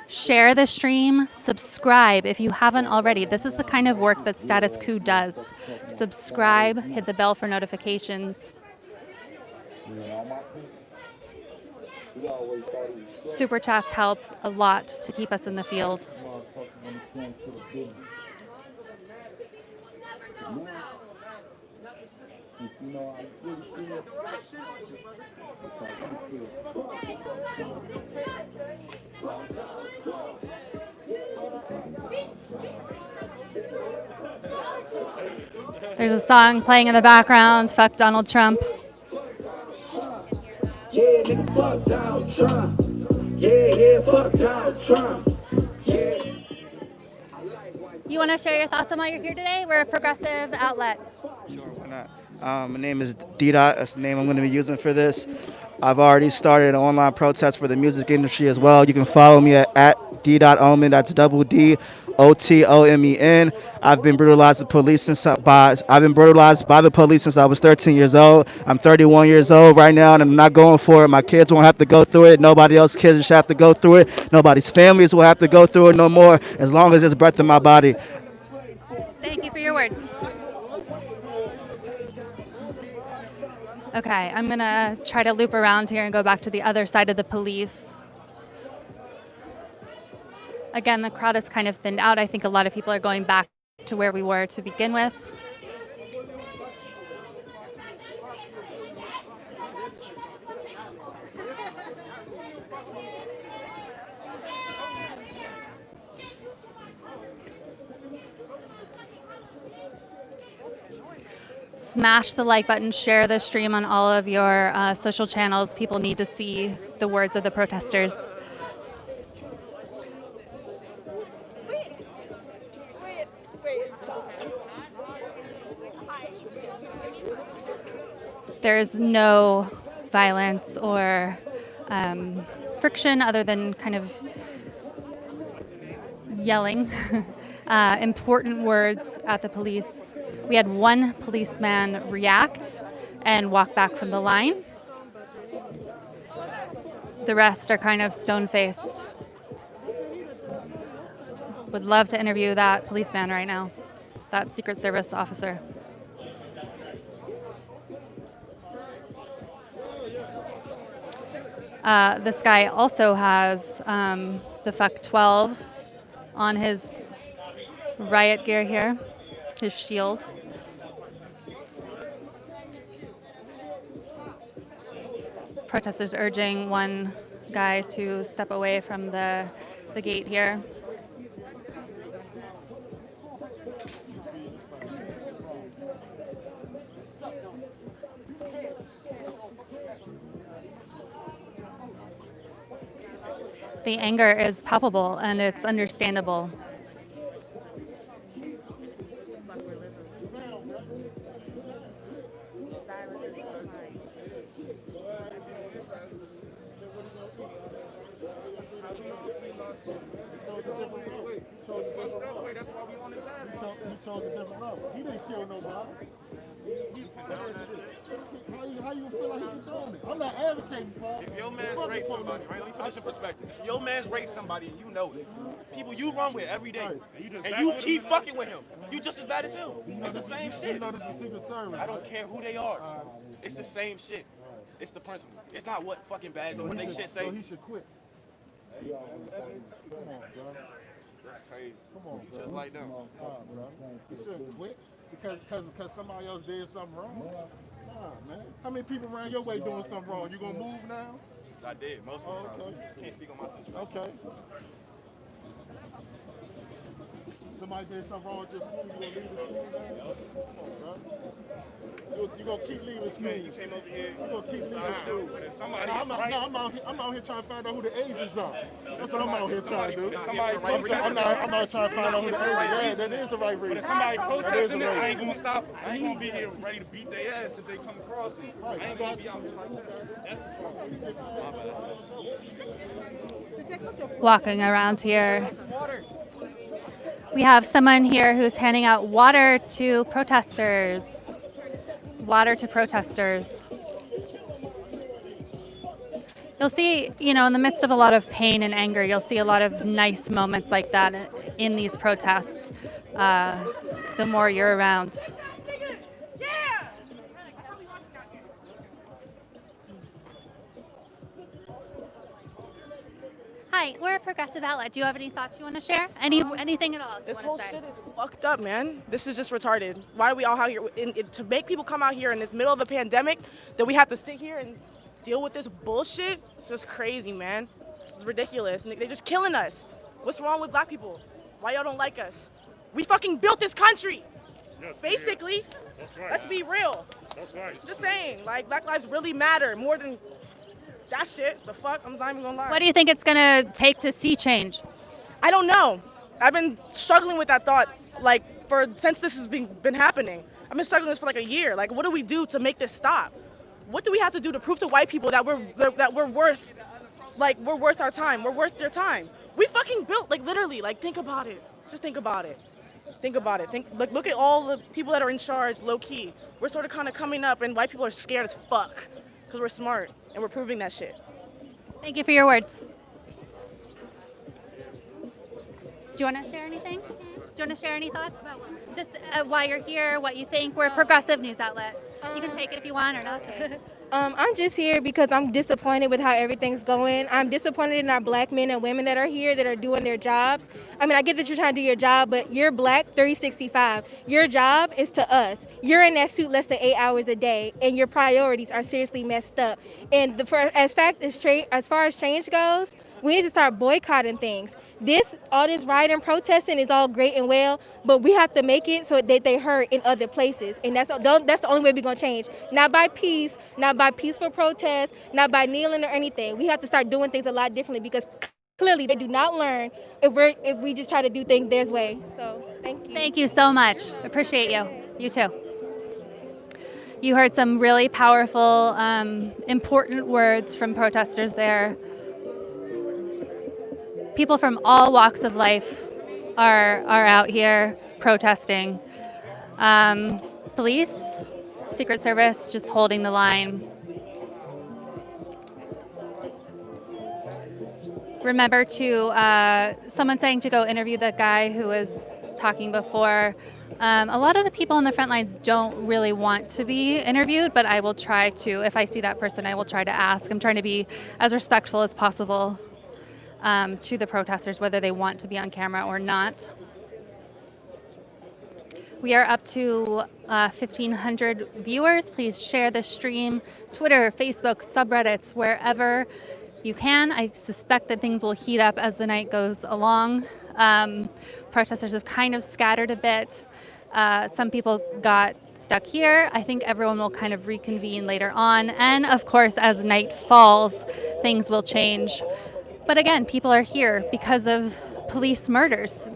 Share the stream, subscribe if you haven't already. This is the kind of work that Status Coup does. Subscribe, hit the bell for notifications. Super chats help a lot to keep us in the field. There's a song playing in the background, fuck Donald Trump. Yeah, nigga, fuck Donald Trump. Yeah, fuck Donald Trump. Yeah. You want to share your thoughts on why you're here today? We're a progressive outlet. Sure, why not? My name is D. That's the name I'm going to be using for this. I've already started an online protest for the music industry as well. You can follow me at D.Omen. That's double DOTOMEN. I've been brutalized by the police since I was 13 years old. I'm 31 years old right now, and I'm not going for it. My kids won't have to go through it. Nobody else's kids should have to go through it. Nobody's families will have to go through it no more, as long as there's breath in my body. Thank you for your words. Okay, I'm going to try to loop around here and go back to the other side of the police. Again, the crowd is kind of thinned out. I think a lot of people are going back to where we were to begin with. Smash the like button, share the stream on all of your social channels. People need to see the words of the protesters. There's no violence or friction other than kind of yelling important words at the police. We had one policeman react and walk back from the line. The rest are kind of stone-faced. Would love to interview that policeman right now, that Secret Service officer. This guy also has the Fuck 12 on his riot gear here, his shield. Protesters urging one guy to step away from the gate here. The anger is palpable and it's understandable. He didn't kill nobody. How you feel like he condoned it? I'm not advocating for it. If your man's raped somebody, right? Let me put this in perspective. If your man's raped somebody and you know it, people you run with every day, and you keep fucking with him, you just as bad as him. It's the same shit. I don't care who they are. It's the same shit. It's the principle. It's not what fucking bad what they shit say. So he should quit. Come on, bro. That's crazy. Come on, bro. Just like them. He shouldn't quit because somebody else did something wrong. Nah, man. How many people around your way doing something wrong? You gonna move now? I did most of the time. Can't speak on my situation. Okay. Somebody did something wrong with your school, you gonna leave the school now? Come on, bro. You gonna keep leaving school. You came over here. You gonna keep leaving school. I'm out here trying to find out who the agents are. That's what I'm out here trying to do. I'm out trying to find out who the agents are. Yeah, that is the right reason. But if somebody protesting it, I ain't gonna stop them. I ain't gonna be here ready to beat their ass if they come across it. I ain't gonna be out here like that. That's the problem. Walking around here. We have someone here who's handing out water to protesters. Water to protesters. You'll see, in the midst of a lot of pain and anger, you'll see a lot of nice moments like that in these protests, the more you're around. Hi, we're a progressive outlet. Do you have any thoughts you want to share? Anything at all? This whole shit is fucked up, man. This is just retarded. Why are we all out here? To make people come out here in this middle of a pandemic, that we have to sit here and deal with this bullshit? It's just crazy, man. This is ridiculous. They're just killing us. What's wrong with black people? Why y'all don't like us? We fucking built this country. Yes, basically. That's right. Let's be real. That's right. Just saying, like, black lives really matter more than that shit. The fuck? I'm not even gonna lie. What do you think it's gonna take to see change? I don't know. I've been struggling with that thought, like, since this has been happening. I've been struggling with this for like a year. Like, what do we do to make this stop? What do we have to do to prove to white people that we're worth our time? We're worth their time. We fucking built, like, literally, like, think about it. Just think about it. Think about it. Look at all the people that are in charge, low key. We're sort of kind of coming up, and white people are scared as fuck because we're smart and we're proving that shit. Thank you for your words. Do you want to share anything? Do you want to share any thoughts? Just why you're here, what you think. We're a progressive news outlet. You can take it if you want or not. Okay. I'm just here because I'm disappointed with how everything's going. I'm disappointed in our black men and women that are here that are doing their jobs. I mean, I get that you're trying to do your job, but you're black 365. Your job is to us. You're in that suit less than 8 hours a day, and your priorities are seriously messed up. And as far as change goes, we need to start boycotting things. All this rioting and protesting is all great and well, but we have to make it so that they heard in other places. And that's the only way we're going to change. Not by peace, not by peaceful protest, not by kneeling or anything. We have to start doing things a lot differently because clearly they do not learn if we just try to do things their way. So thank you. Thank you so much. Appreciate you. You too. You heard some really powerful, important words from protesters there. People from all walks of life are out here protesting. Police, Secret Service, just holding the line. Remember to, someone saying to go interview the guy who was talking before. A lot of the people on the front lines don't really want to be interviewed, but I will try to, if I see that person, I will try to ask. I'm trying to be as respectful as possible to the protesters, whether they want to be on camera or not. We are up to 1,500 viewers. Please share the stream, Twitter, Facebook, subreddits, wherever you can. I suspect that things will heat up as the night goes along. Protesters have kind of scattered a bit. Some people got stuck here. I think everyone will kind of reconvene later on. And of course, as night falls, things will change. But again, people are here because of police murders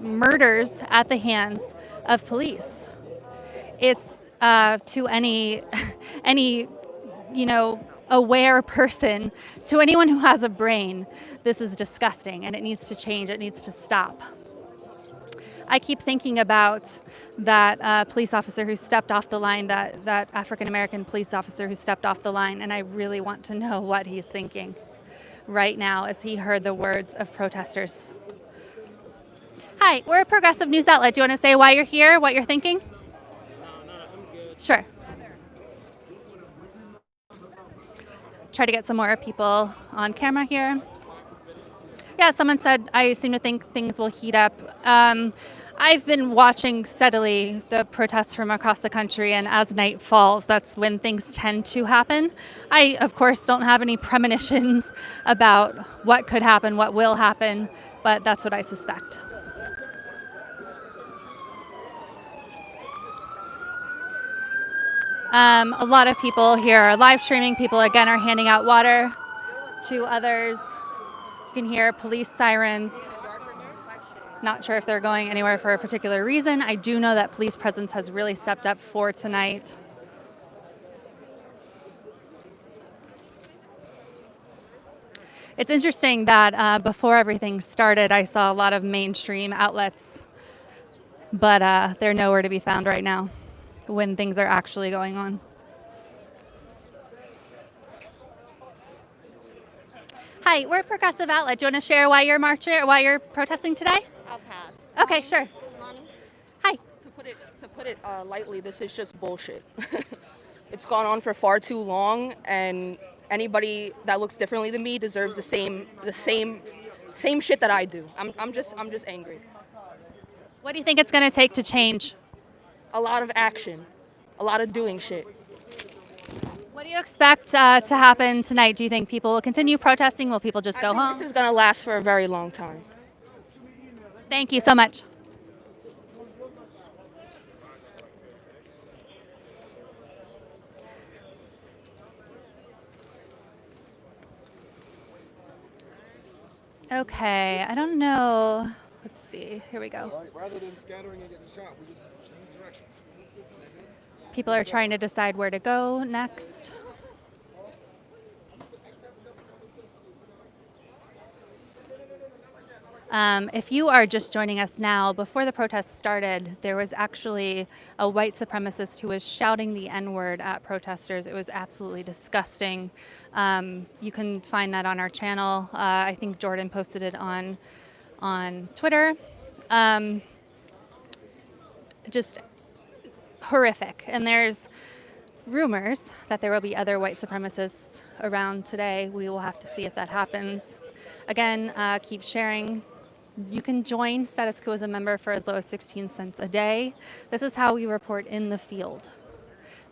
at the hands of police. It's to any aware person, to anyone who has a brain, this is disgusting and it needs to change. It needs to stop. I keep thinking about that police officer who stepped off the line, that African-American police officer who stepped off the line, and I really want to know what he's thinking right now as he heard the words of protesters. Hi, we're a progressive news outlet. Do you want to say why you're here, what you're thinking? No, I'm good. Sure. Try to get some more people on camera here. Yeah, someone said, I seem to think things will heat up. I've been watching steadily the protests from across the country, and as night falls, that's when things tend to happen. I, of course, don't have any premonitions about what could happen, what will happen, but that's what I suspect. A lot of people here are live streaming. People, again, are handing out water to others. You can hear police sirens. Not sure if they're going anywhere for a particular reason. I do know that police presence has really stepped up for tonight. It's interesting that before everything started, I saw a lot of mainstream outlets, but they're nowhere to be found right now when things are actually going on. Hi, we're a progressive outlet. Do you want to share why you're protesting today? I'll pass. Okay, sure. Hi. To put it lightly, this is just bullshit. It's gone on for far too long, and anybody that looks differently than me deserves the same shit that I do. I'm just angry. What do you think it's going to take to change? A lot of action, a lot of doing shit. What do you expect to happen tonight? Do you think people will continue protesting? Will people just go home? This is going to last for a very long time. Thank you so much. Okay, I don't know. Let's see. Here we go. Rather than scattering and getting shot, we just change direction. People are trying to decide where to go next. If you are just joining us now, before the protests started, there was actually a white supremacist who was shouting the N-word at protesters. It was absolutely disgusting. You can find that on our channel. I think Jordan posted it on Twitter. Just horrific. And there's rumors that there will be other white supremacists around today. We will have to see if that happens. Again, keep sharing. You can join Status Coup as a member for as low as 16 cents a day. This is how we report in the field.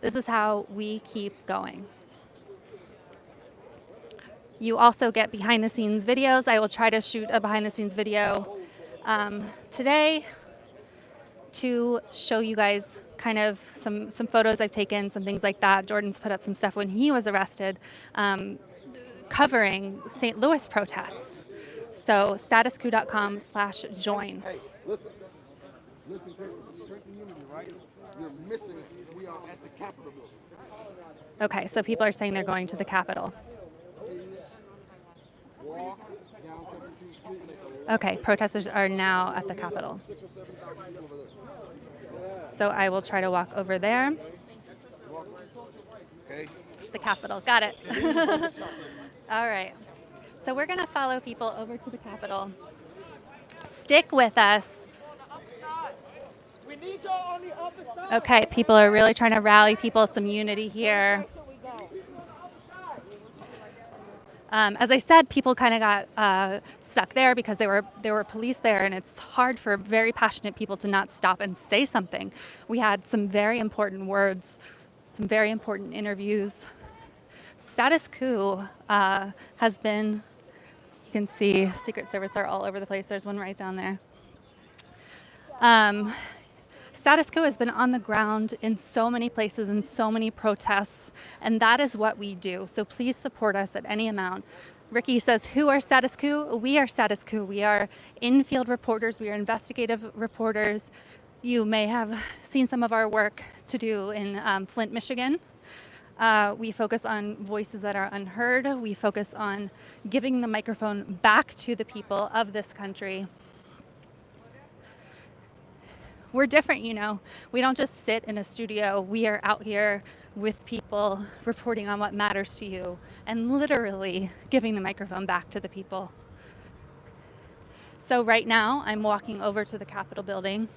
This is how we keep going. You also get behind the scenes videos. I will try to shoot a behind the scenes video today to show you guys kind of some photos I've taken, some things like that. Jordan's put up some stuff when he was arrested, covering St. Louis protests. So statuscoup.com/join. Hey, listen, strength and unity, right? You're missing it. We are at the Capitol building. Okay, so people are saying they're going to the Capitol. Please walk down Okay, protesters are now at the Capitol. So I will try to walk over there. The Capitol, got it. All right. So we're going to follow people over to the Capitol. Stick with us. We need y'all on the upper side. Okay, people are really trying to rally people, some unity here. As I said, people kind of got stuck there because there were police there, and it's hard for very passionate people to not stop and say something. We had some very important words, some very important interviews. Status Coup has been, you can see Secret Service are all over the place. There's one right down there. Status Coup has been on the ground in so many places and so many protests, and that is what we do. So please support us at any amount. Ricky says, who are Status Coup? We are Status Coup. We are in-field reporters. We are investigative reporters. You may have seen some of our work to do in Flint, Michigan. We focus on voices that are unheard. We focus on giving the microphone back to the people of this country. We're different, you know. We don't just sit in a studio. We are out here with people reporting on what matters to you and literally giving the microphone back to the people. So right now, I'm walking over to the Capitol building.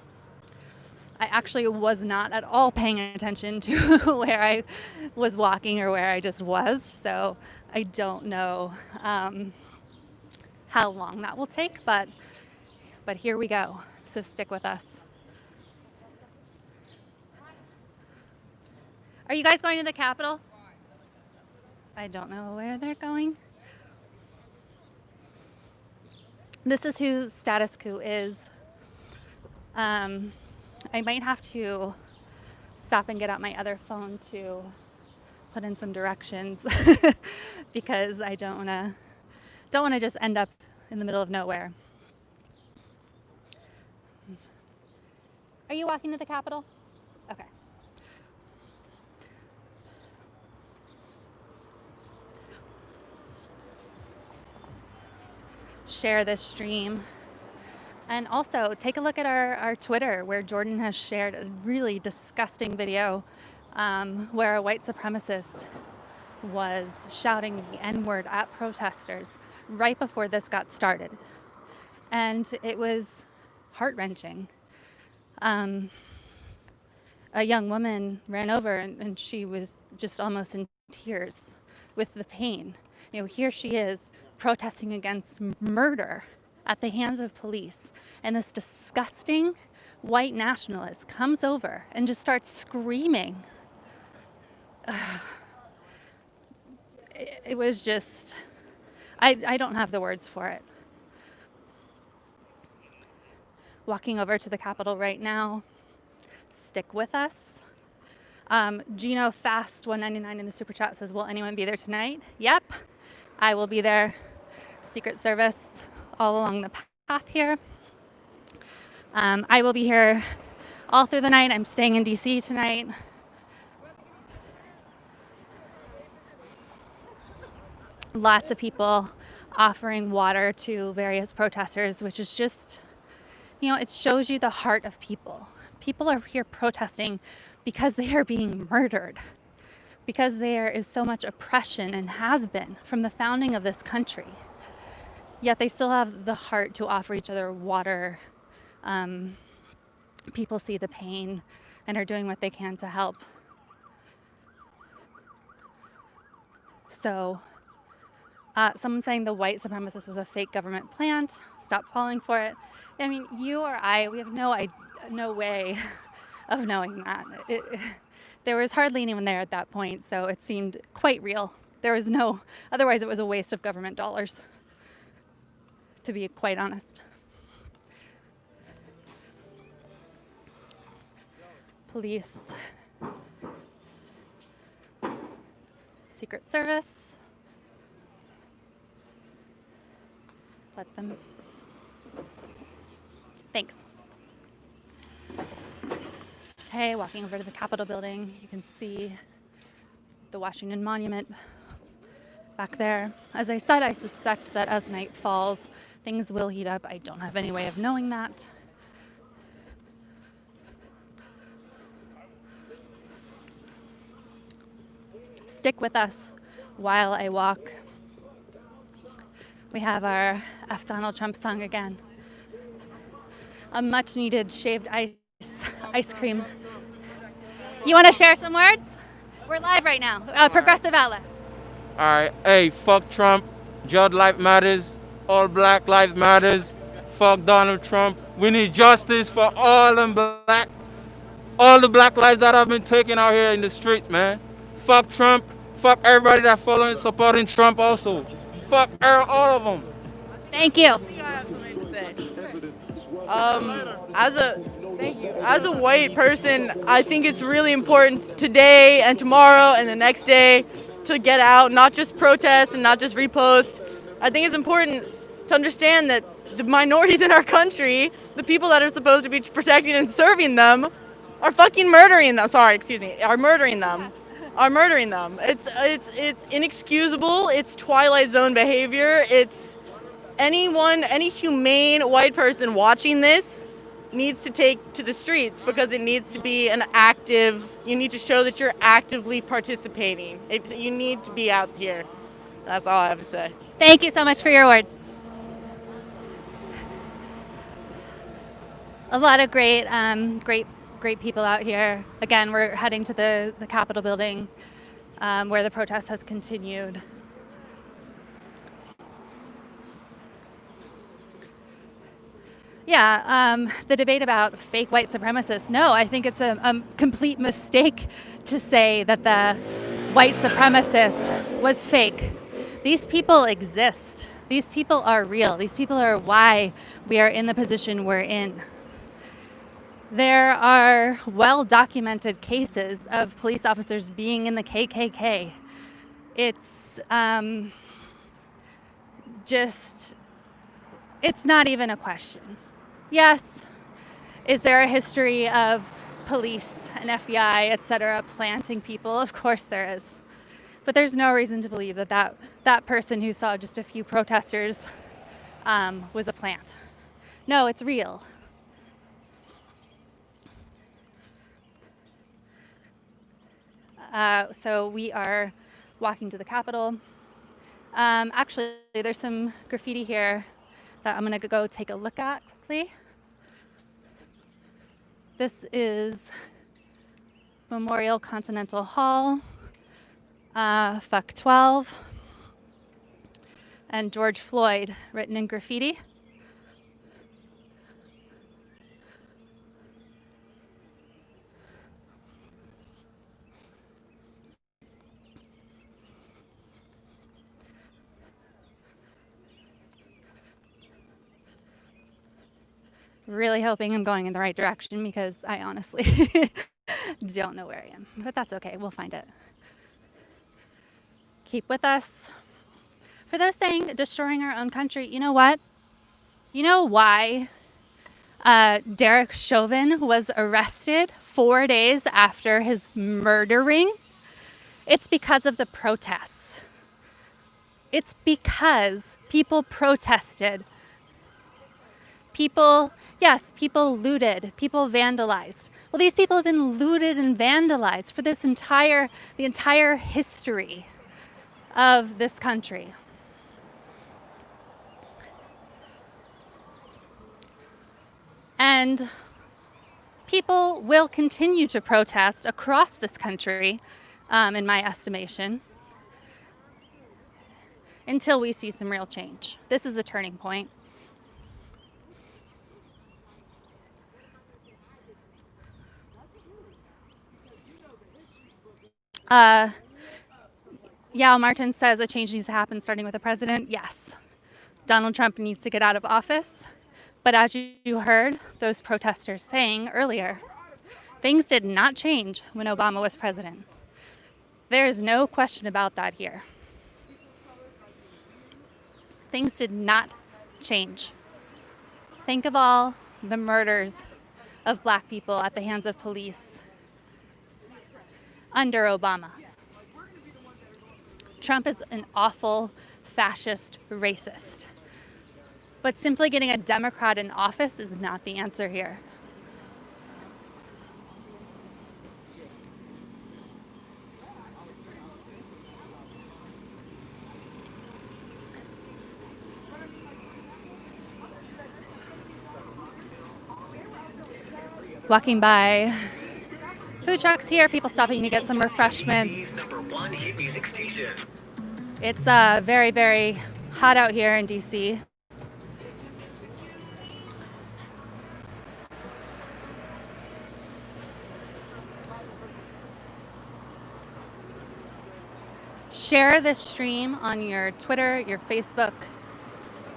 I actually was not at all paying attention to where I was walking or where I just was, so I don't know how long that will take, but here we go. So stick with us. Are you guys going to the Capitol? I don't know where they're going. This is who Status Coup is. I might have to stop and get out my other phone to put in some directions because I don't want to just end up in the middle of nowhere. Are you walking to the Capitol? Okay. Share this stream. And also take a look at our Twitter, where Jordan has shared a really disgusting video where a white supremacist was shouting the N-word at protesters right before this got started. And it was heart-wrenching. A young woman ran over and she was just almost in tears with the pain. You know, here she is protesting against murder at the hands of police, and this disgusting white nationalist comes over and just starts screaming. It was just, I don't have the words for it. Walking over to the Capitol right now. Stick with us. Gino Fast 199 in the super chat says, will anyone be there tonight? Yep, I will be there. Secret Service all along the path here. I will be here all through the night. I'm staying in D.C. tonight. Lots of people offering water to various protesters, which is just, you know, it shows you the heart of people. People are here protesting because they are being murdered, because there is so much oppression and has been from the founding of this country. Yet they still have the heart to offer each other water. People see the pain and are doing what they can to help. So someone saying the white supremacist was a fake government plant. Stop falling for it. I mean, you or I, we have no way of knowing that. There was hardly anyone there at that point, so it seemed quite real. There was otherwise it was a waste of government dollars, to be quite honest. Police, Secret Service, let them, thanks. Okay, walking over to the Capitol building, you can see the Washington Monument back there. As I said, I suspect that as night falls, things will heat up. I don't have any way of knowing that. Stick with us while I walk. We have our F. Donald Trump song again. A much needed shaved ice cream. You want to share some words? We're live right now. Progressive Outlet. All right, hey, fuck Trump. Judge life matters. All black life matters. Fuck Donald Trump. We need justice for all the black lives that have been taken out here in the streets, man. Fuck Trump. Fuck everybody that following, supporting Trump also. Fuck all of them. Thank you. As a white person, I think it's really important today and tomorrow and the next day to get out, not just protest and not just repost. I think it's important to understand that the minorities in our country, the people that are supposed to be protecting and serving them, are fucking murdering them. Are murdering them. It's inexcusable. It's Twilight Zone behavior. It's any humane white person watching this needs to take to the streets because it needs to be you need to show that you're actively participating. You need to be out here. That's all I have to say. Thank you so much for your words. A lot of great people out here. Again, we're heading to the Capitol building where the protest has continued. Yeah, the debate about fake white supremacists. No, I think it's a complete mistake to say that the white supremacist was fake. These people exist. These people are real. These people are why we are in the position we're in. There are well-documented cases of police officers being in the KKK. It's it's not even a question. Yes, is there a history of police and FBI, et cetera, planting people? Of course there is. But there's no reason to believe that person who saw just a few protesters was a plant. No, it's real. So we are walking to the Capitol. Actually, there's some graffiti here that I'm going to go take a look at quickly. This is Memorial Continental Hall, Fuck 12, and George Floyd written in graffiti. Really hoping I'm going in the right direction because I honestly don't know where I am. But that's okay, we'll find it. Keep with us. For those saying destroying our own country, you know what? You know why Derek Chauvin was arrested 4 days after his murdering? It's because of the protests. It's because people protested. People looted, people vandalized. Well, these people have been looted and vandalized for the entire history of this country. And people will continue to protest across this country, in my estimation, until we see some real change. This is a turning point. Yao Martin says a change needs to happen starting with the president. Yes, Donald Trump needs to get out of office. But as you heard those protesters saying earlier, things did not change when Obama was president. There is no question about that here. Things did not change. Think of all the murders of Black people at the hands of police under Obama. Trump is an awful fascist racist. But simply getting a Democrat in office is not the answer here. Walking by food trucks here, people stopping to get some refreshments. #1 hit music station. It's very, very hot out here in DC. Share this stream on your Twitter, your Facebook,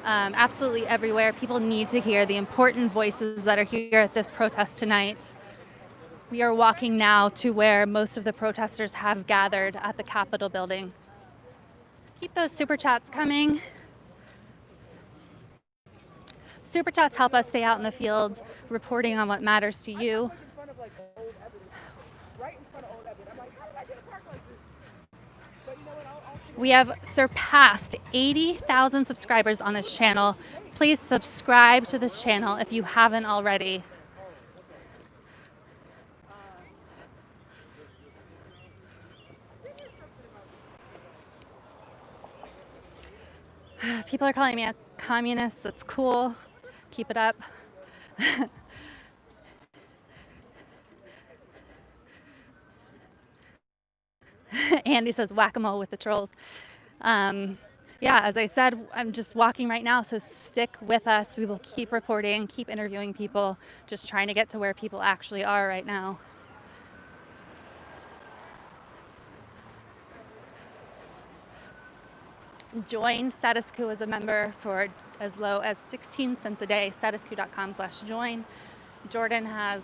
absolutely everywhere. People need to hear the important voices that are here at this protest tonight. We are walking now to where most of the protesters have gathered at the Capitol building. Keep those super chats coming. Super chats help us stay out in the field, reporting on what matters to you. We have surpassed 80,000 subscribers on this channel. Please subscribe to this channel if you haven't already. People are calling me a communist. That's cool. Keep it up. Andy says whack-a-mole with the trolls. Yeah, as I said, I'm just walking right now, so stick with us. We will keep reporting, keep interviewing people, just trying to get to where people actually are right now. Join Status Coup as a member for as low as 16 cents a day, statuscoup.com/join. Jordan has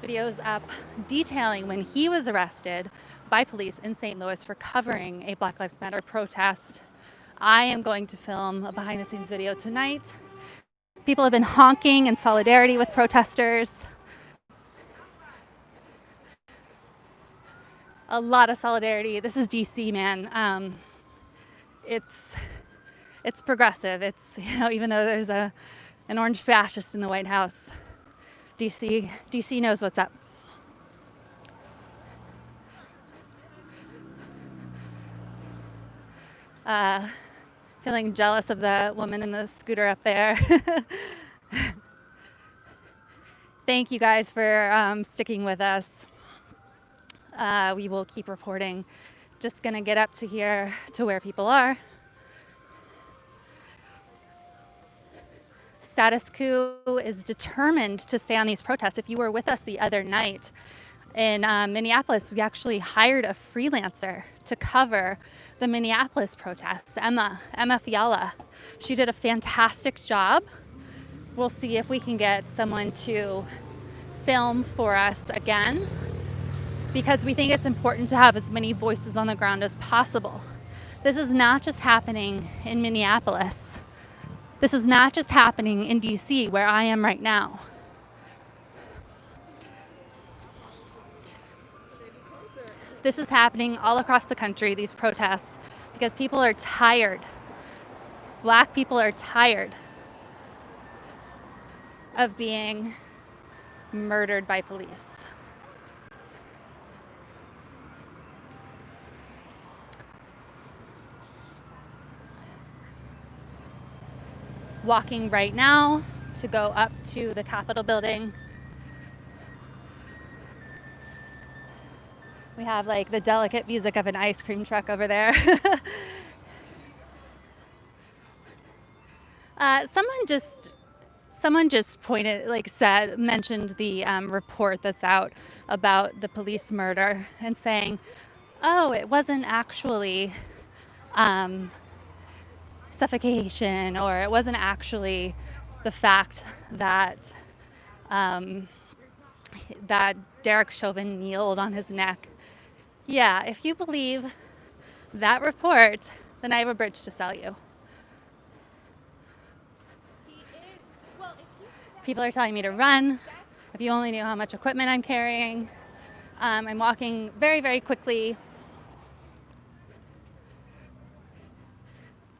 videos up detailing when he was arrested by police in St. Louis for covering a Black Lives Matter protest. I am going to film a behind-the-scenes video tonight. People have been honking in solidarity with protesters. A lot of solidarity. This is DC, man. It's progressive. It's, you know, even though there's an orange fascist in the White House, DC knows what's up. Feeling jealous of the woman in the scooter up there. Thank you guys for sticking with us. We will keep reporting. Just gonna get up to here to where people are. Status Coup is determined to stay on these protests. If you were with us the other night in Minneapolis, we actually hired a freelancer to cover the Minneapolis protests, Emma Fiala. She did a fantastic job. We'll see if we can get someone to film for us again, because we think it's important to have as many voices on the ground as possible. This is not just happening in Minneapolis. This is not just happening in DC, where I am right now. This is happening all across the country, these protests, because people are tired. Black people are tired of being murdered by police. Walking right now to go up to the Capitol building. We have like the delicate music of an ice cream truck over there. Someone just mentioned the report that's out about the police murder and saying, oh, it wasn't actually suffocation, or it wasn't actually the fact that that Derek Chauvin kneeled on his neck. Yeah, if you believe that report, then I have a bridge to sell you. People are telling me to run. If you only knew how much equipment I'm carrying. I'm walking very, very quickly.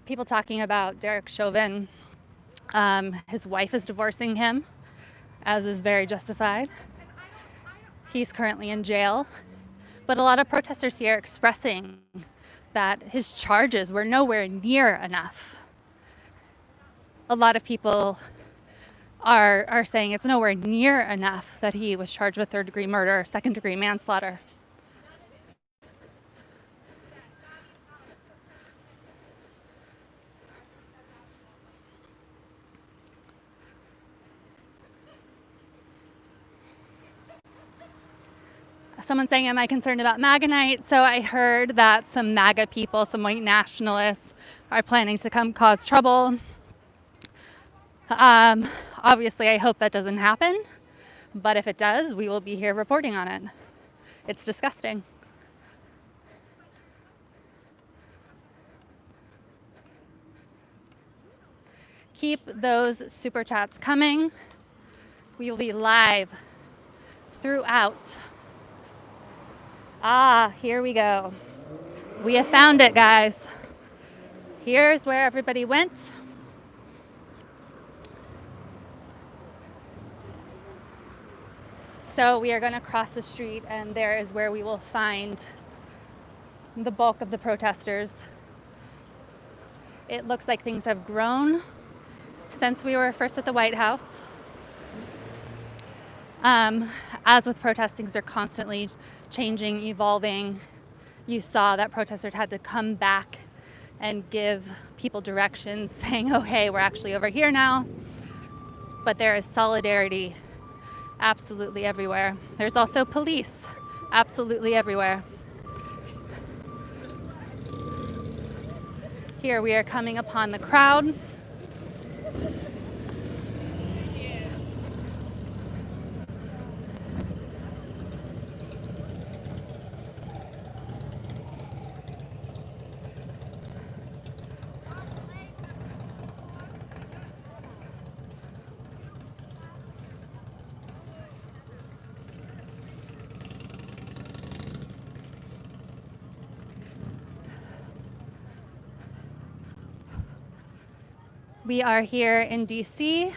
people talking about Derek Chauvin. His wife is divorcing him, as is very justified. He's currently in jail. But a lot of protesters here expressing that his charges were nowhere near enough. A lot of people are saying it's nowhere near enough that he was charged with third-degree murder, second-degree manslaughter. Someone saying, am I concerned about MAGA night? So I heard that some MAGA people, some white nationalists, are planning to come cause trouble. Obviously, I hope that doesn't happen. But if it does, we will be here reporting on it. It's disgusting. Keep those super chats coming. We will be live throughout. Here we go. We have found it, guys. Here's where everybody went. So we are going to cross the street, and there is where we will find the bulk of the protesters. It looks like things have grown since we were first at the White House. As with protests, things are constantly changing, evolving. You saw that protesters had to come back and give people directions saying, oh, hey, we're actually over here now. But there is solidarity absolutely everywhere. There's also police absolutely everywhere. Here we are coming upon the crowd. We are here in DC.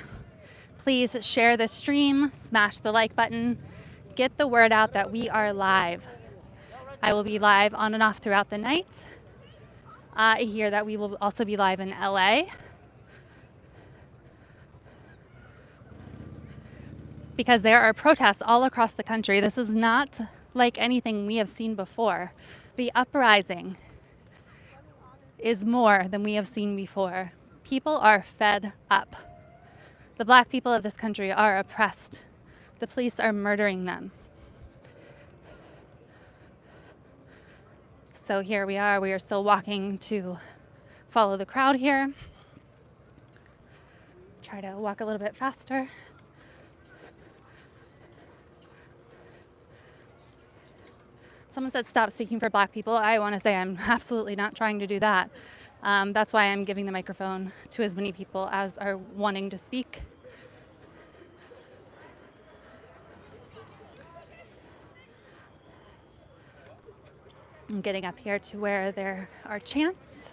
Please share the stream, smash the like button, get the word out that we are live. I will be live on and off throughout the night. I hear that we will also be live in LA. Because there are protests all across the country. This is not like anything we have seen before. The uprising is more than we have seen before. People are fed up. The Black people of this country are oppressed. The police are murdering them. So here we are still walking to follow the crowd here. Try to walk a little bit faster. Someone said stop speaking for Black people. I want to say I'm absolutely not trying to do that. That's why I'm giving the microphone to as many people as are wanting to speak. I'm getting up here to where there are chants.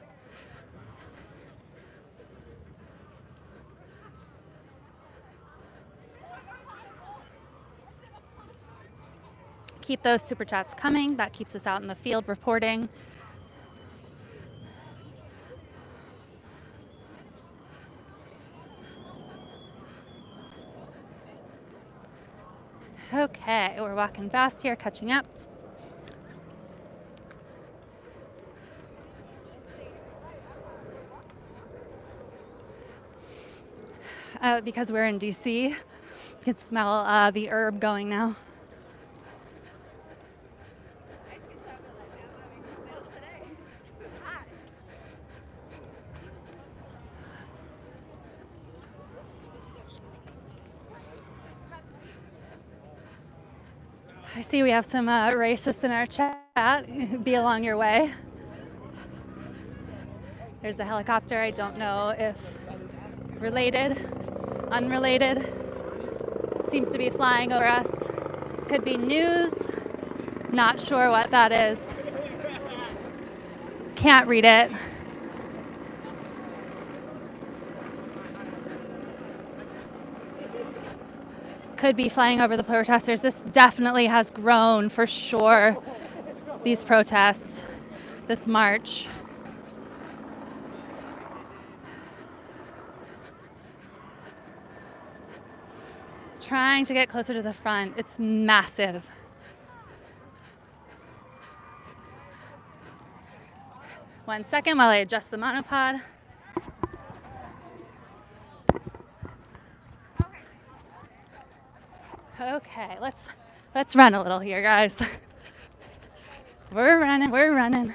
Keep those super chats coming. That keeps us out in the field reporting. Okay, we're walking fast here, catching up. Because we're in DC, you can smell the herb going now. I see we have some racists in our chat. Be along your way. There's a helicopter. I don't know if related, unrelated. Seems to be flying over us. Could be news. Not sure what that is. Can't read it. could be flying over the protesters. This definitely has grown for sure, these protests, this march. Trying to get closer to the front. It's massive. One second while I adjust the monopod. Okay, let's run a little here, guys. We're running.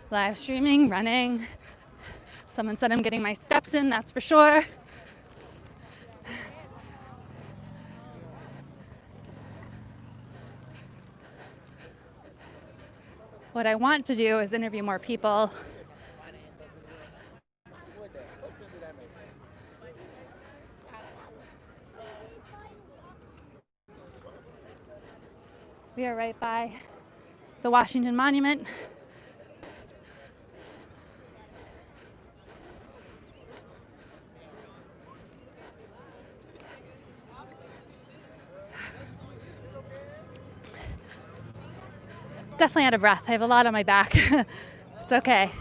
Live streaming, running. Someone said I'm getting my steps in, that's for sure. What I want to do is interview more people. We are right by the Washington Monument. Definitely out of breath. I have a lot on my back. It's okay.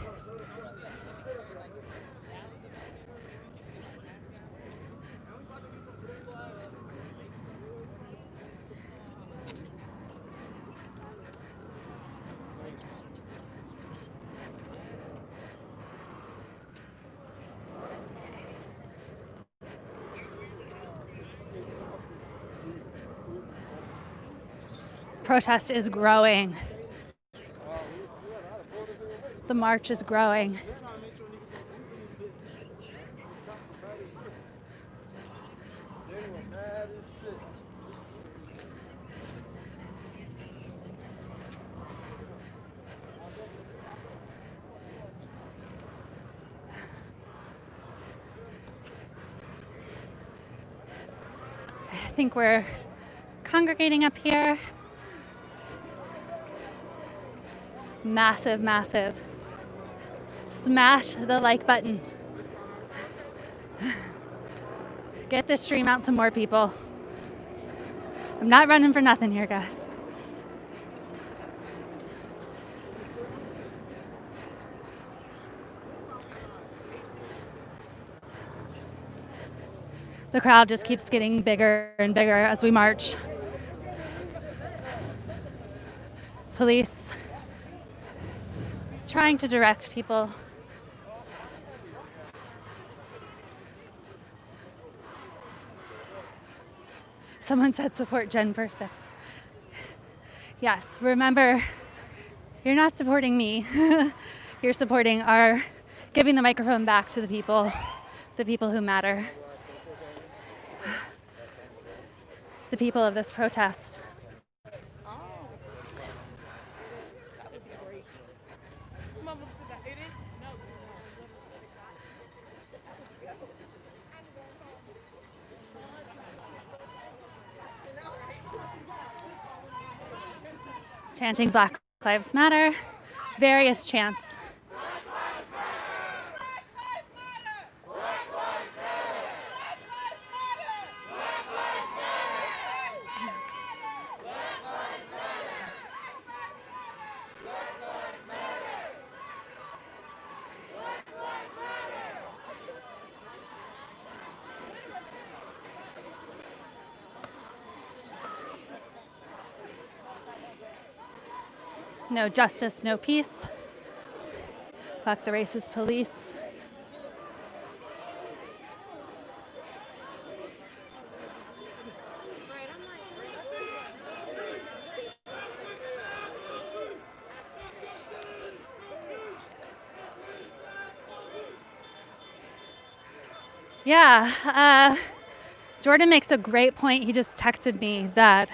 Protest is growing. The march is growing. I think we're congregating up here. Massive, massive. Smash the like button. Get this stream out to more people. I'm not running for nothing here, guys. The crowd just keeps getting bigger and bigger as we march. Police trying to direct people. Someone said support Jenn first. Yes, remember, you're not supporting me. You're supporting giving the microphone back to the people who matter. The people of this protest. Chanting Black Lives Matter, various chants. No justice, no peace. Fuck the racist police. Yeah, Jordan makes a great point. He just texted me that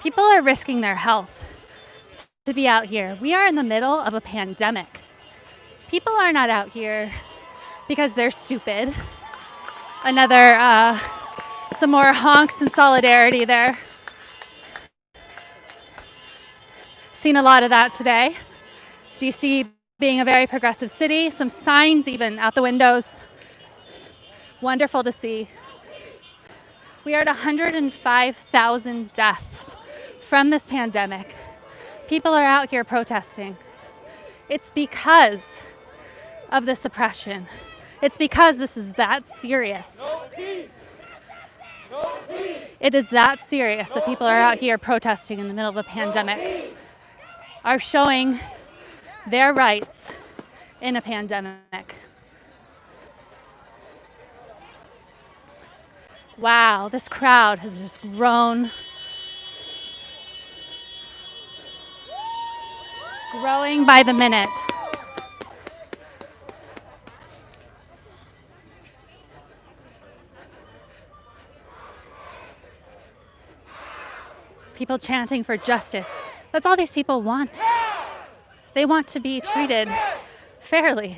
people are risking their health to be out here. We are in the middle of a pandemic. People are not out here because they're stupid. Another, some more honks in solidarity there. Seen a lot of that today. DC being a very progressive city, some signs even out the windows. Wonderful to see. We are at 105,000 deaths from this pandemic. People are out here protesting. It's because of the suppression. It's because this is that serious. It is that serious that people are out here protesting in the middle of a pandemic, are showing their rights in a pandemic. Wow, this crowd has just grown. Growing by the minute. People chanting for justice. That's all these people want. They want to be treated fairly.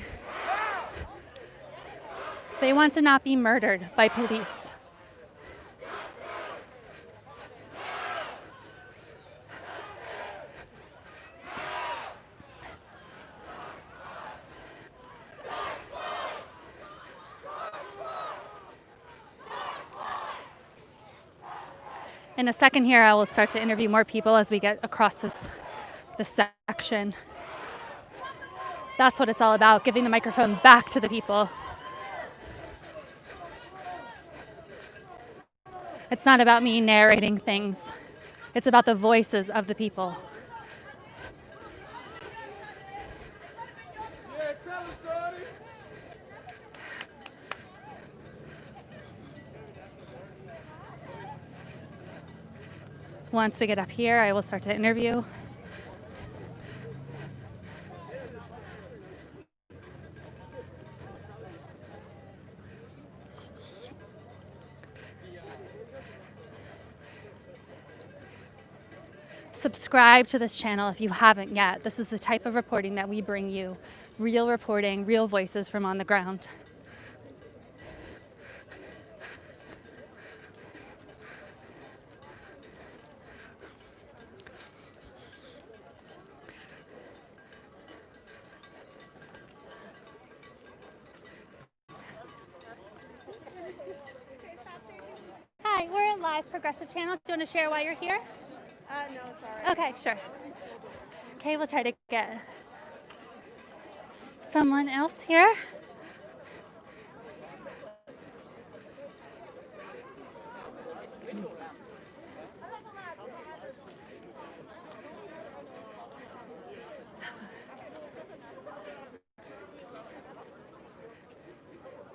They want to not be murdered by police. In a second here, I will start to interview more people as we get across this section. That's what it's all about, giving the microphone back to the people. It's not about me narrating things. It's about the voices of the people. Once we get up here, I will start to interview. Subscribe to this channel if you haven't yet. This is the type of reporting that we bring you. Real reporting, real voices from on the ground. Hi, we're a live progressive channel. Do you want to share why you're here? No, sorry. Okay, sure. Okay, we'll try to get someone else here.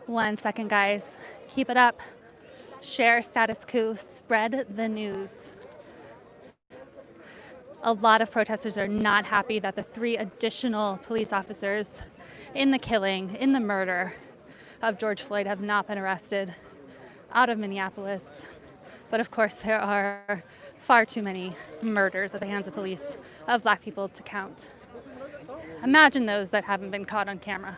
One second, guys. Keep it up. Share Status Coup. Spread the news. A lot of protesters are not happy that the 3 additional police officers in the killing, in the murder of George Floyd have not been arrested out of Minneapolis. But of course, there are far too many murders at the hands of police of Black people to count. Imagine those that haven't been caught on camera.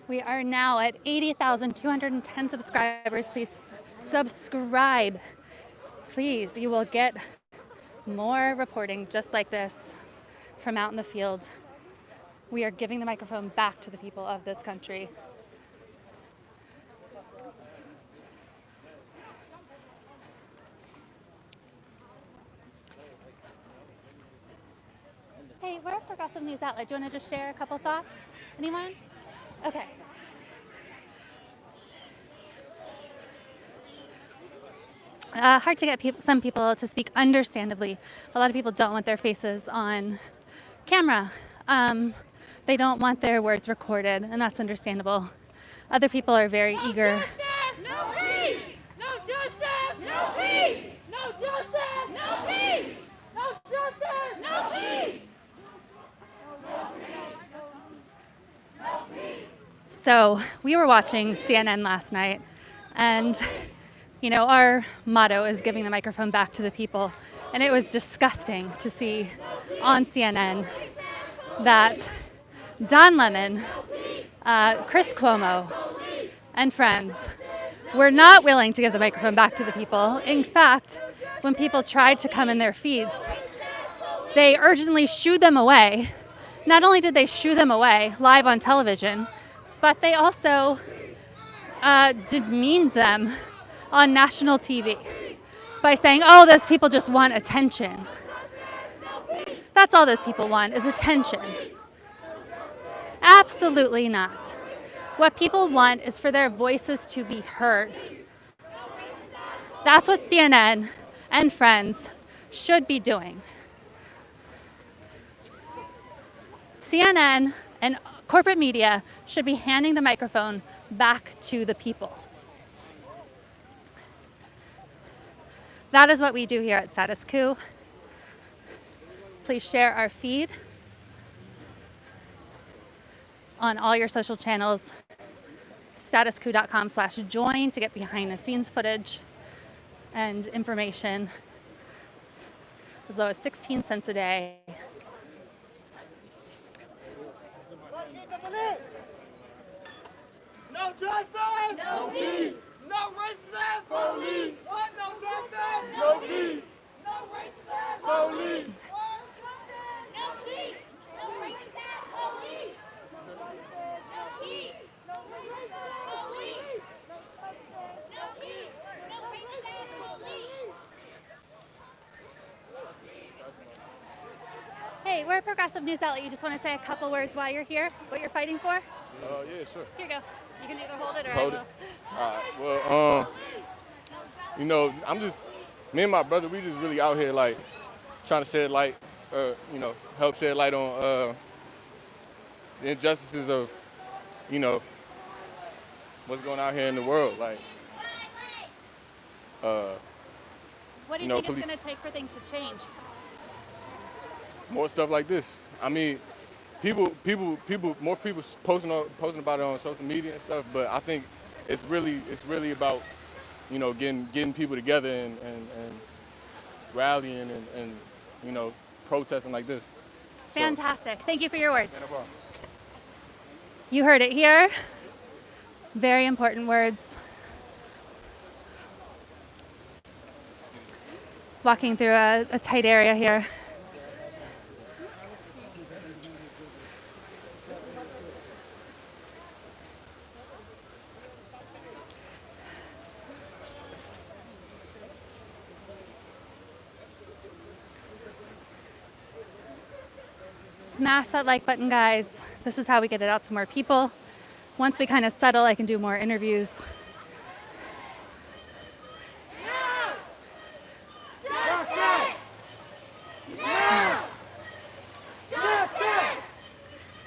We are now at 80,210 subscribers. Please subscribe. Please, you will get more reporting just like this from out in the field. We are giving the microphone back to the people of this country. Hey, we're a progressive news outlet. Do you want to just share a couple thoughts? Anyone? Okay. Hard to get some people to speak understandably. A lot of people don't want their faces on camera. They don't want their words recorded, and that's understandable. Other people are very eager. No peace! No justice! No peace! No justice! No peace! No justice! No peace! So we were watching CNN last night, and you know, our motto is giving the microphone back to the people. And it was disgusting to see on CNN that Don Lemon, Chris Cuomo, and friends were not willing to give the microphone back to the people. In fact, when people tried to come in their feeds, they urgently shooed them away. Not only did they shoo them away live on television, but they also demeaned them on national TV by saying, oh, those people just want attention. That's all those people want, is attention. Absolutely not. What people want is for their voices to be heard. That's what CNN and friends should be doing. CNN and corporate media should be handing the microphone back to the people. That is what we do here at Status Coup. Please share our feed on all your social channels. statuscoup.com/join to get behind the scenes footage and information as low as 16 cents a day. No justice! No peace! No racism! Police! What? No justice! No peace! No racism! Police! No peace! No racism! Police! No peace! No racism! Police! No peace! No racism! Police! Hey, we're a progressive news outlet. You just want to say a couple words while you're here, what you're fighting for? Yeah, sure. Here you go. You can either hold it or Hold I it. will. All right. Well, you know, me and my brother, we just really out here like trying to shed light, you know, help shed light on the injustices of, you know, what's going on here in the world. Like, What do you know, think police- it's going to take for things to change? more stuff like this. I mean, more people posting about it on social media and stuff. But I think it's really about, you know, getting people together and rallying and you know, protesting like this. So- Fantastic. Thank you for your words. Yeah, no problem. You heard it here. Very important words. Walking through a tight area here. Smash that like button, guys. This is how we get it out to more people. Once we kind of settle, I can do more interviews.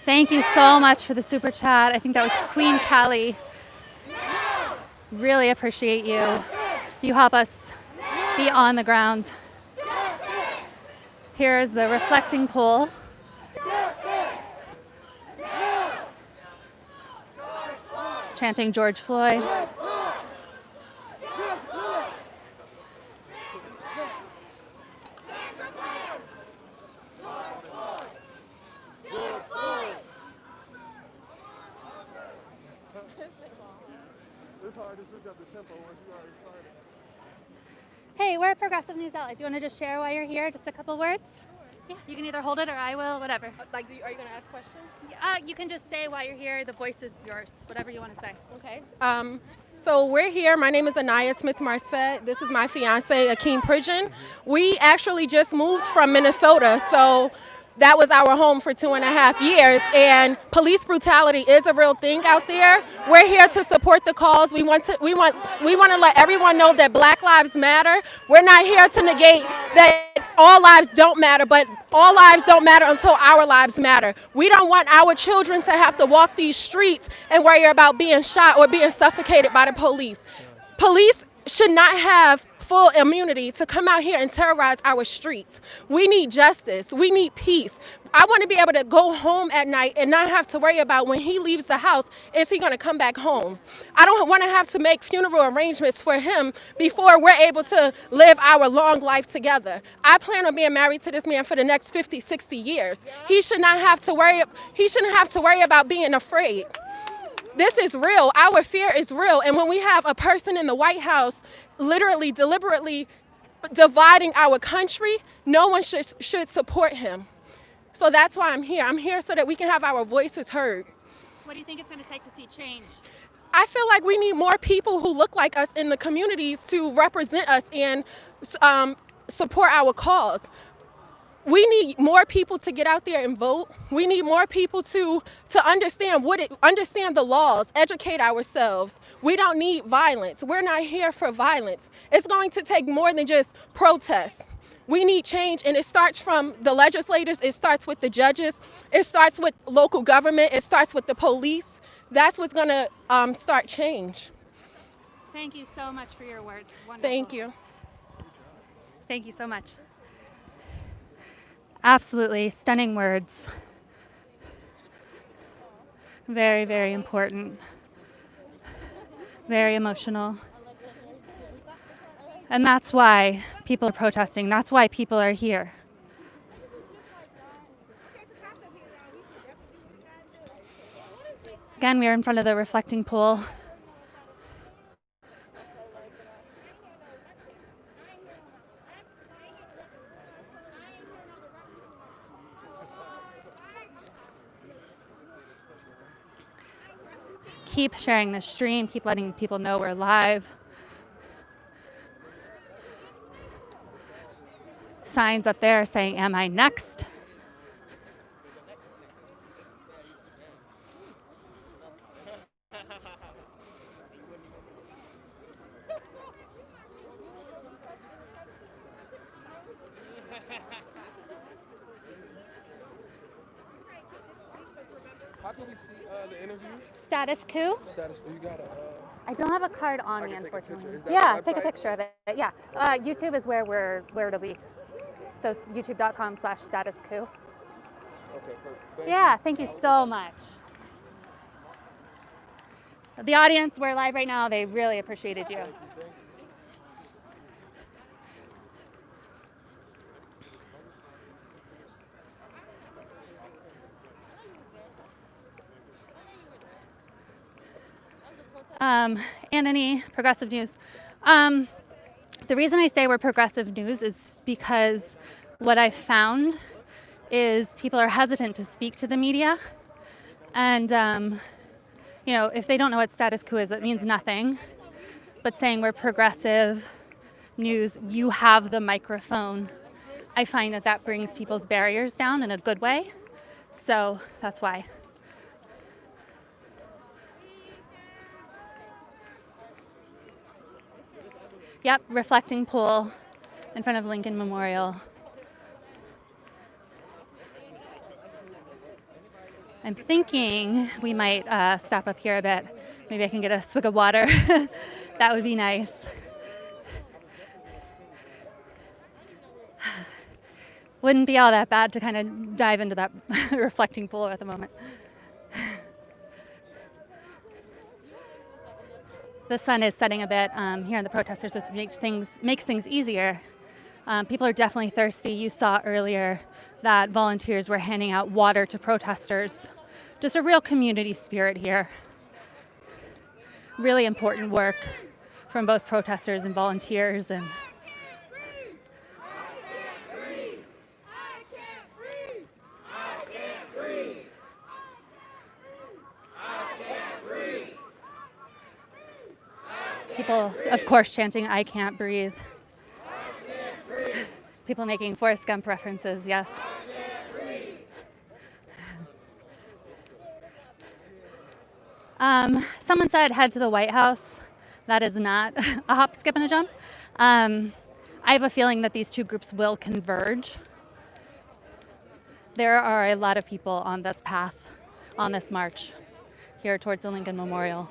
Thank you so much for the super chat. I think that was Queen Callie. Really appreciate you. You help us be on the ground. Here's the reflecting pool. Chanting George Floyd. It's hard to switch up the tempo once you already started. Hey, we're a progressive news outlet. Do you want to just share while you're here? Just a couple words? Yeah, you can either hold it or I will, whatever. Are you going to ask questions? You can just say while you're here. The voice is yours, whatever you want to say. Okay. So we're here. My name is Anaya Smith-Marset. This is my fiance, Akeem Pridgeon. We actually just moved from Minnesota, so that was our home for 2.5 years. And police brutality is a real thing out there. We're here to support the cause. We want to let everyone know that Black Lives Matter. We're not here to negate that all lives don't matter, but all lives don't matter until our lives matter. We don't want our children to have to walk these streets and worry about being shot or being suffocated by the police. Police should not have full immunity to come out here and terrorize our streets. We need justice. We need peace. I want to be able to go home at night and not have to worry about when he leaves the house, is he going to come back home? I don't want to have to make funeral arrangements for him before we're able to live our long life together. I plan on being married to this man for the next 50, 60 years. He shouldn't have to worry about being afraid. This is real. Our fear is real. And when we have a person in the White House literally, deliberately dividing our country, no one should support him. So that's why I'm here. I'm here so that we can have our voices heard. What do you think it's going to take to see change? I feel like we need more people who look like us in the communities to represent us and support our cause. We need more people to get out there and vote. We need more people to understand understand the laws, educate ourselves. We don't need violence. We're not here for violence. It's going to take more than just protests. We need change, and it starts from the legislators, it starts with the judges, it starts with local government, it starts with the police. That's what's gonna start change. Thank you so much for your words. Wonderful. Thank you. Thank you so much. Absolutely stunning words. Very, very important. Very emotional. And that's why people are protesting. That's why people are here. Again, we are in front of the reflecting pool. Keep sharing the stream, keep letting people know we're live. Signs up there saying, "Am I next?" How can we see the interview? Status Coup. Status Coup. You got a. I don't have a card on I me, can take a picture. unfortunately. Is that Yeah, the take a website? picture of it. Yeah, YouTube is where it'll be. So youtube.com/status coup. Okay, perfect. Yeah, thank you so much. The audience, we're live right now. They really appreciated you. Anthony, Progressive News. The reason I say we're Progressive News is because what I found is people are hesitant to speak to the media. And, you know, if they don't know what status quo is, it means nothing. But saying we're Progressive News, you have the microphone, I find that that brings people's barriers down in a good way. So that's why. Yep, reflecting pool in front of Lincoln Memorial. I'm thinking we might stop up here a bit. Maybe I can get a swig of water. That would be nice. Wouldn't be all that bad to kind of dive into that reflecting pool at the moment. The sun is setting a bit here in the protesters, which makes things easier. People are definitely thirsty. You saw earlier that volunteers were handing out water to protesters. Just a real community spirit here. Really important work from both protesters and volunteers. And people, of course, chanting, "I can't breathe." People making Forrest Gump references, yes. Someone said head to the White House. That is not a hop, skip, and a jump. I have a feeling that these two groups will converge. There are a lot of people on this path, on this march, here towards the Lincoln Memorial.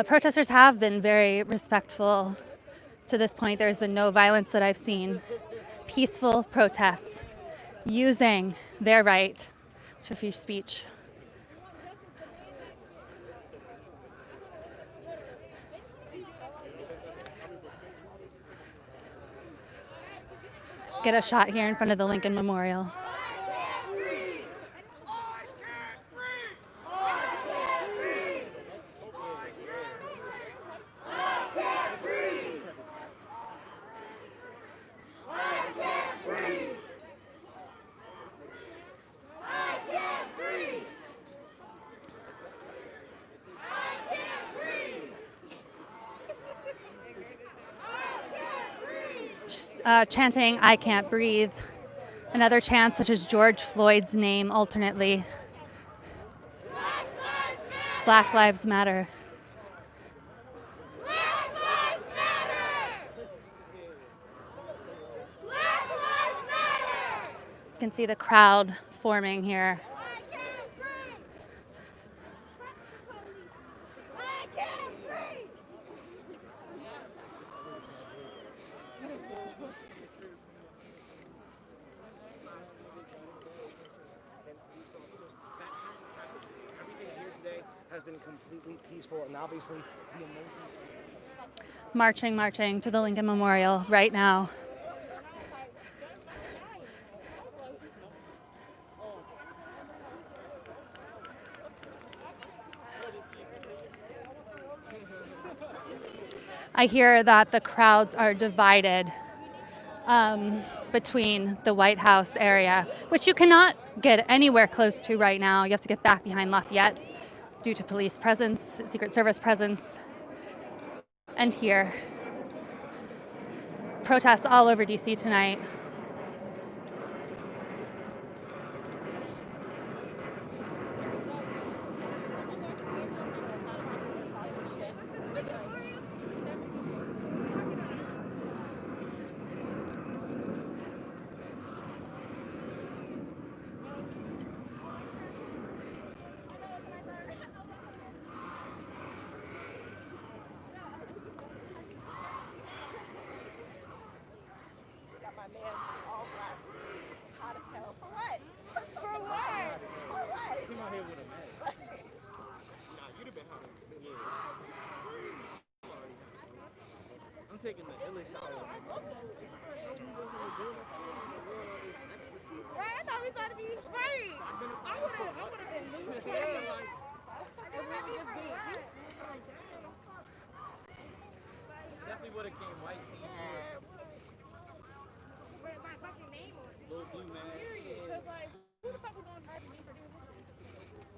Protesters have been very respectful to this point. There's been no violence that I've seen. Peaceful protests using their right to free speech. Get a shot here in front of the Lincoln Memorial. Chanting, "I can't breathe." Another chant such as George Floyd's name alternately. Black Lives Matter. Black Lives Matter! Black Lives Matter! You can see the crowd forming here. Has been completely peaceful, and obviously the emotion. Marching to the Lincoln Memorial right now. I hear that the crowds are divided between the White House area, which you cannot get anywhere close to right now. You have to get back behind Lafayette due to police presence, Secret Service presence, and here. Protests all over D.C. tonight. I'm taking the illest shower. Right, I thought we about to be right. I would have been loose. Definitely would have came white t-shirt. Little blue man. Because like, who the fuck was going to try to be for this?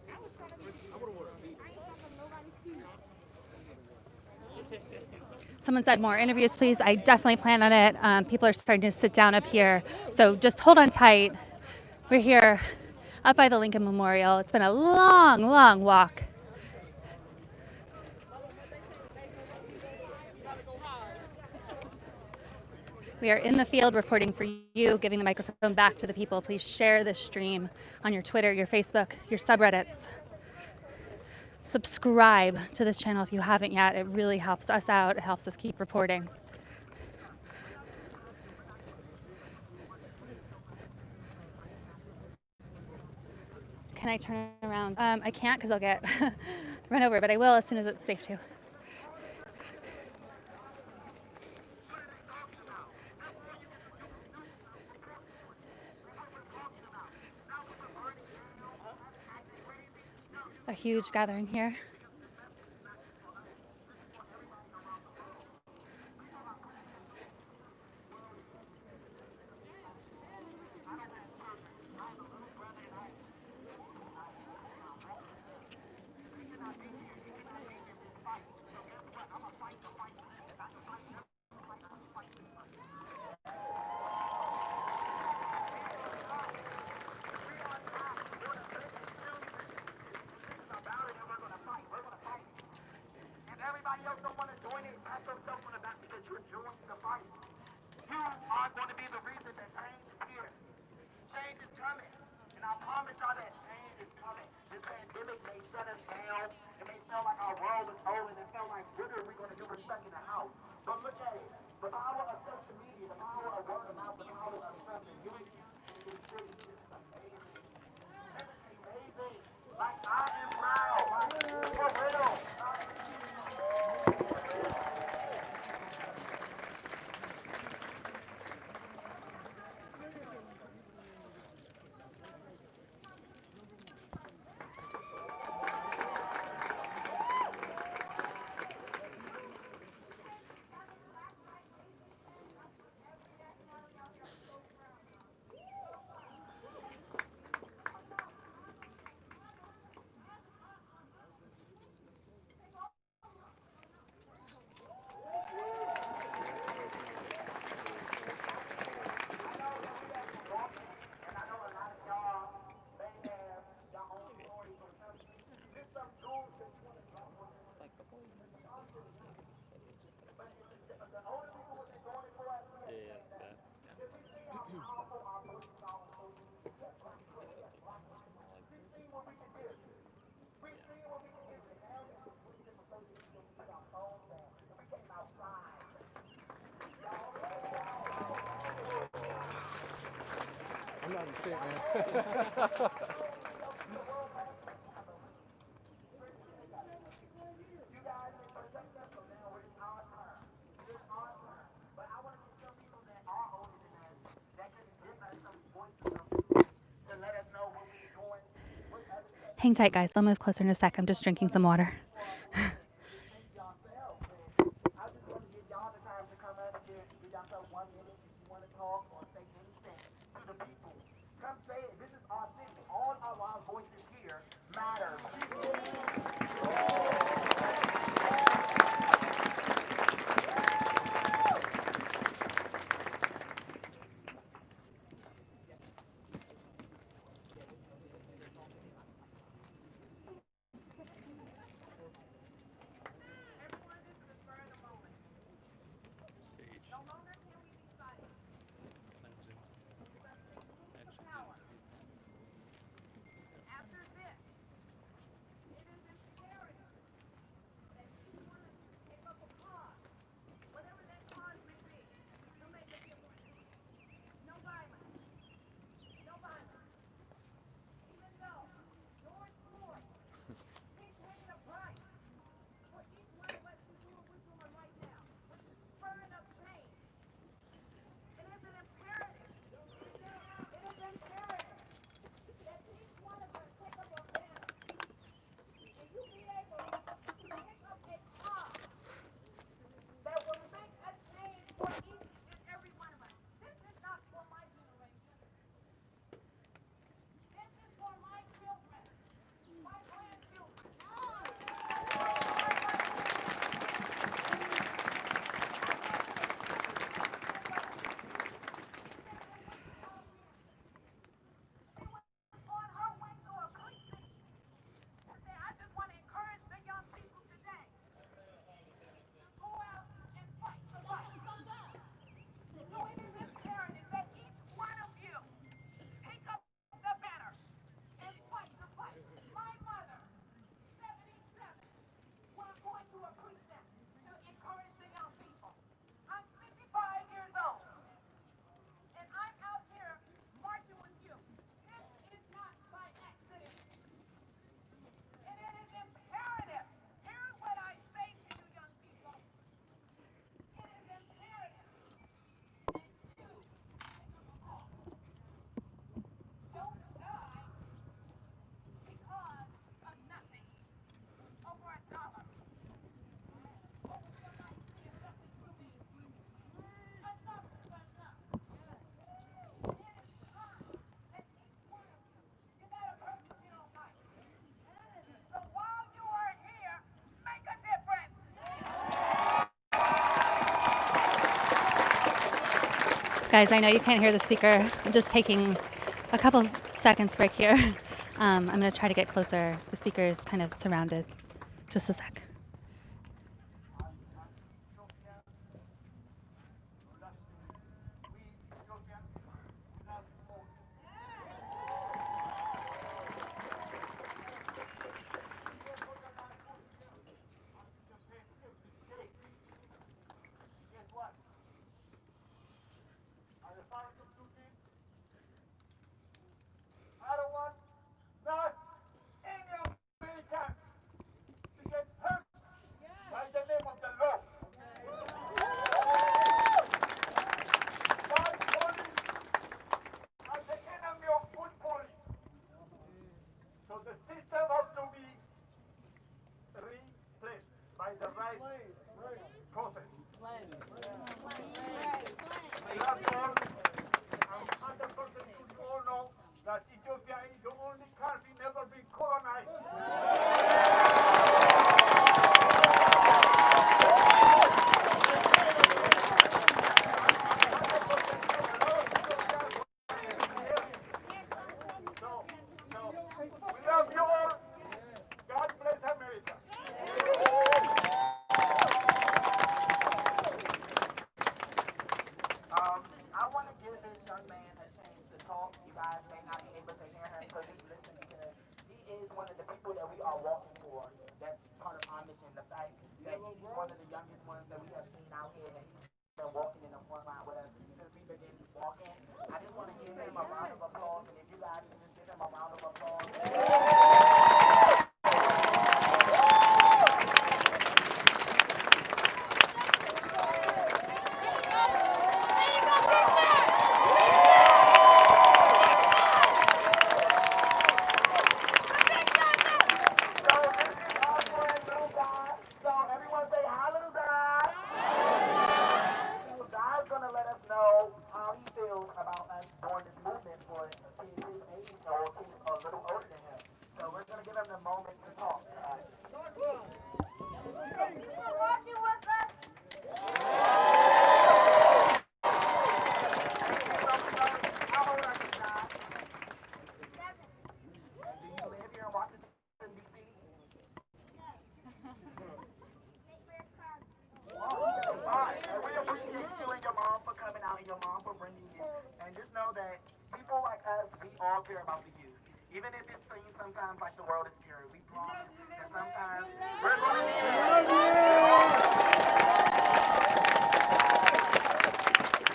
I was trying to be. I would have worn a beat. I ain't talking nobody's feet. Someone said more interviews, please. I definitely plan on it. People are starting to sit down up here, so just hold on tight. We're here up by the Lincoln Memorial. It's been a long, long walk. We are in the field reporting for you, giving the microphone back to the people. Please share this stream on your Twitter, your Facebook, your subreddits. Subscribe to this channel if you haven't yet. It really helps us out. It helps us keep reporting. Can I turn around? I can't because I'll get run over, but I will as soon as it's safe to. A huge gathering here. coming. And I promise y'all that change is coming. This pandemic may shut us down. It may feel like our world is over. It felt like, what are we going to do? We're stuck in the house. But look at it. The power of social media, the power of word of mouth, the power of something. You is amazing. Amazing. Like, I am proud. Like, for real. I'm not a shit, man. Hang tight, guys. I'll move closer in a sec. I'm just drinking some water. Come say it. This is authentic. All of our voices here matter. Guys, I know you can't hear the speaker. I'm just taking a couple seconds break here. I'm going to try to get closer. The speaker is kind of surrounded. Just a sec. that Ethiopia is the only country never been colonized. We love you all. God bless America. I want to give this young man a chance to talk. You guys may not be able to hear him because he's listening to him. He is one of the people that we are walking for. That's part of our mission. The fact that he's one of the youngest ones that we have seen out here, and he's been walking in the front line with us since we began walking. I just want to give him a round of applause, and if you guys can just give him a round of applause. And just know that people like us, we all care about the youth. Even if it seems sometimes like the world is scary, we promise that sometimes we're going to be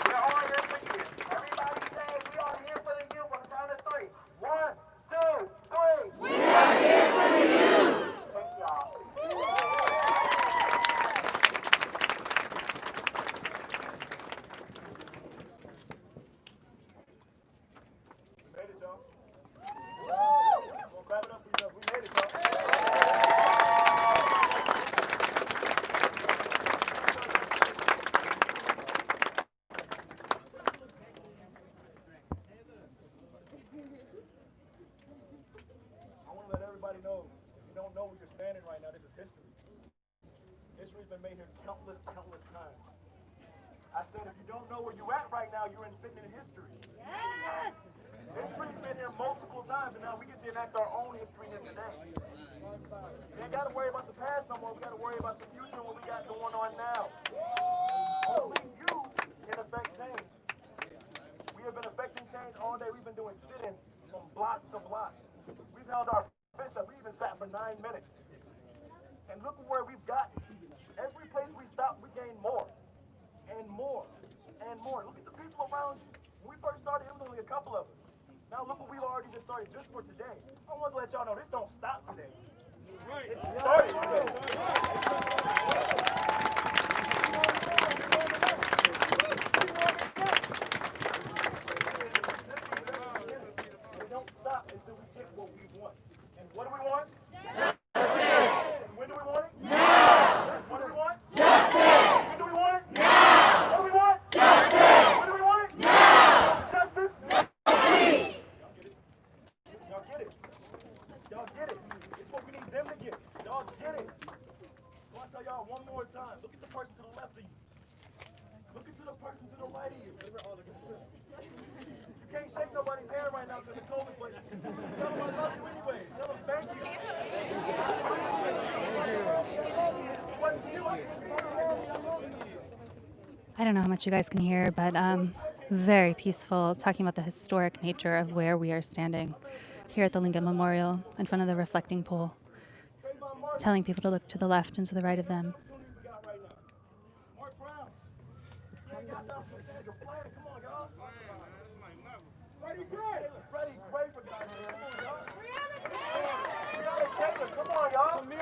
We're all here for you. Everybody say we are here for the youth on the count of three. 1, 2, 3. We are here for the youth. Thank y'all. History's been made here countless times. I said if you don't know where you're at right now, you're infecting history. Yes! History's been here multiple times, and now we get to enact our own history here today. We ain't got to worry about the past no more. We got to worry about the future and what we got going on now. Only you can affect change. We have been affecting change all day. We've been doing sit-ins from block to block. We've held our fists up. We even sat for 9 minutes. And look at where we've gotten. Every place we stop, we gain more and more and more. Look at the people around you. When we first started, it was only a couple of us. Now look what we've already just started just for today. I want to let y'all know this don't stop today. It started today. We don't stop until we get what we want. And what do we want? When do we want it? Now! What do we want? Justice! When do we want it? Now! What do we want? Justice! When do we want it? Now! Justice? No peace! Y'all get it. Y'all get it. It's what we need them to get. Y'all get it. So I tell y'all one more time, look at the person to the left of you. Look at the person to the right of you. You can't shake nobody's hand right now because the COVID, but tell them I love you anyway. Tell them thank you. I don't know how much you guys can hear, but very peaceful, talking about the historic nature of where we are standing here at the Lincoln Memorial in front of the reflecting pool, telling people to look to the left and to the right of them. Come on, y'all. And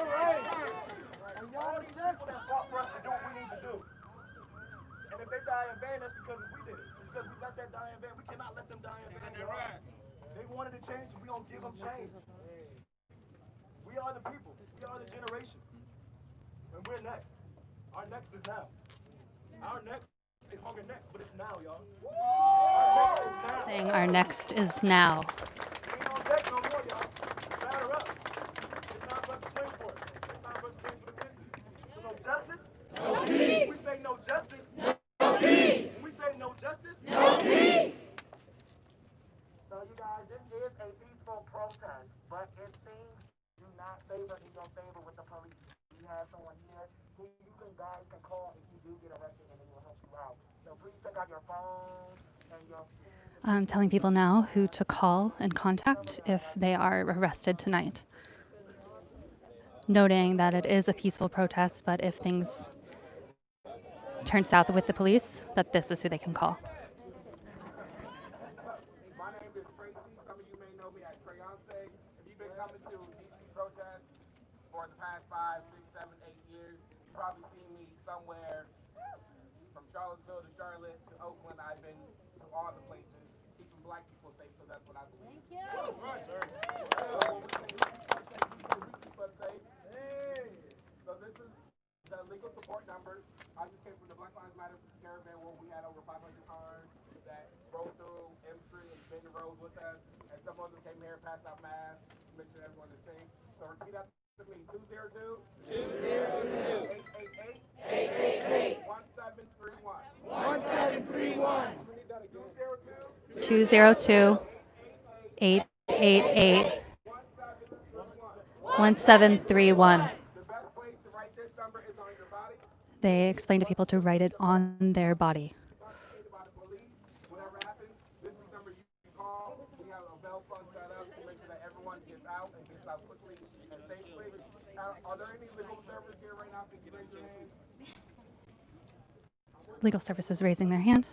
y'all these people that fought for us to do what we need to do. And if they die in vain, that's because we did it. It's because we let that die in vain. We cannot let them die in vain. They wanted to change, so we don't give them change. We are the people. We are the generation. And we're next. Our next is now. Our next is hunger next, but it's now, y'all. Our next is now. Saying our next is now. is a peaceful protest, but if things do not favor in your favor with the police, we have someone here who guys can call if you do get arrested, and they will help you out. So please check out your phone and your. I'm telling people now who to call and contact if they are arrested tonight. Noting that it is a peaceful protest, but if things turn south with the police, that this is who they can call. My name is Tracy. Some of you may know me as Fiance. If you've been coming to DC protests for the past 5, 6, 7, 8 years, you've probably seen me somewhere from Charlottesville to Charlotte to Oakland. I've been to all the places, keeping black people safe, so that's what I believe. Thank you. Right, sir. So this is the legal support numbers. I just came from the Black Lives Matter caravan where we had over 500 cars that rode through M Street and Benton Road with us, and some of them came here, passed out masks, make sure everyone is safe. So repeat after me: 202 888 1731 1731. 202 888 1731. They explain to people to write it on their body. Legal services raising their hand.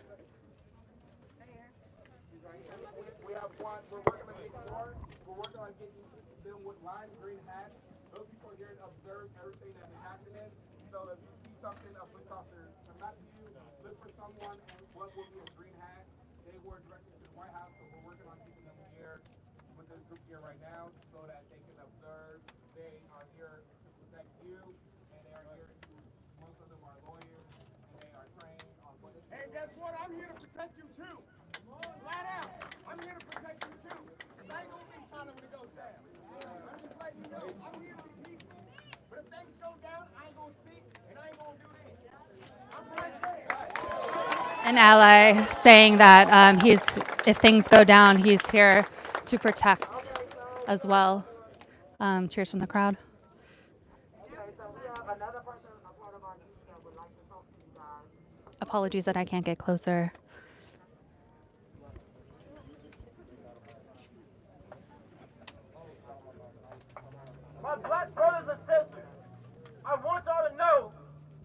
We have one. We're working on getting more. We're working on getting them with lime green hats. Those people are here to observe everything that is happening. So if you see something, a police officer come out to you, look for someone and what will be a green hat. They were directed to the White House, so we're working on getting them here with this group here right now so that they can observe. They are here to protect you, and they are here to, most of them are lawyers, and they are trained on what they do. And guess what? I'm here to protect you too. Flat out. I'm here to protect you too. Because I ain't gonna be silent when it goes down. I'm just letting you know I'm here to be peaceful. But if things go down, I ain't gonna speak and I ain't gonna do this. I'm right there. An ally saying that if things go down, he's here to protect as well. Cheers from the crowd. Apologies that I can't get closer. My black brothers and sisters, I want y'all to know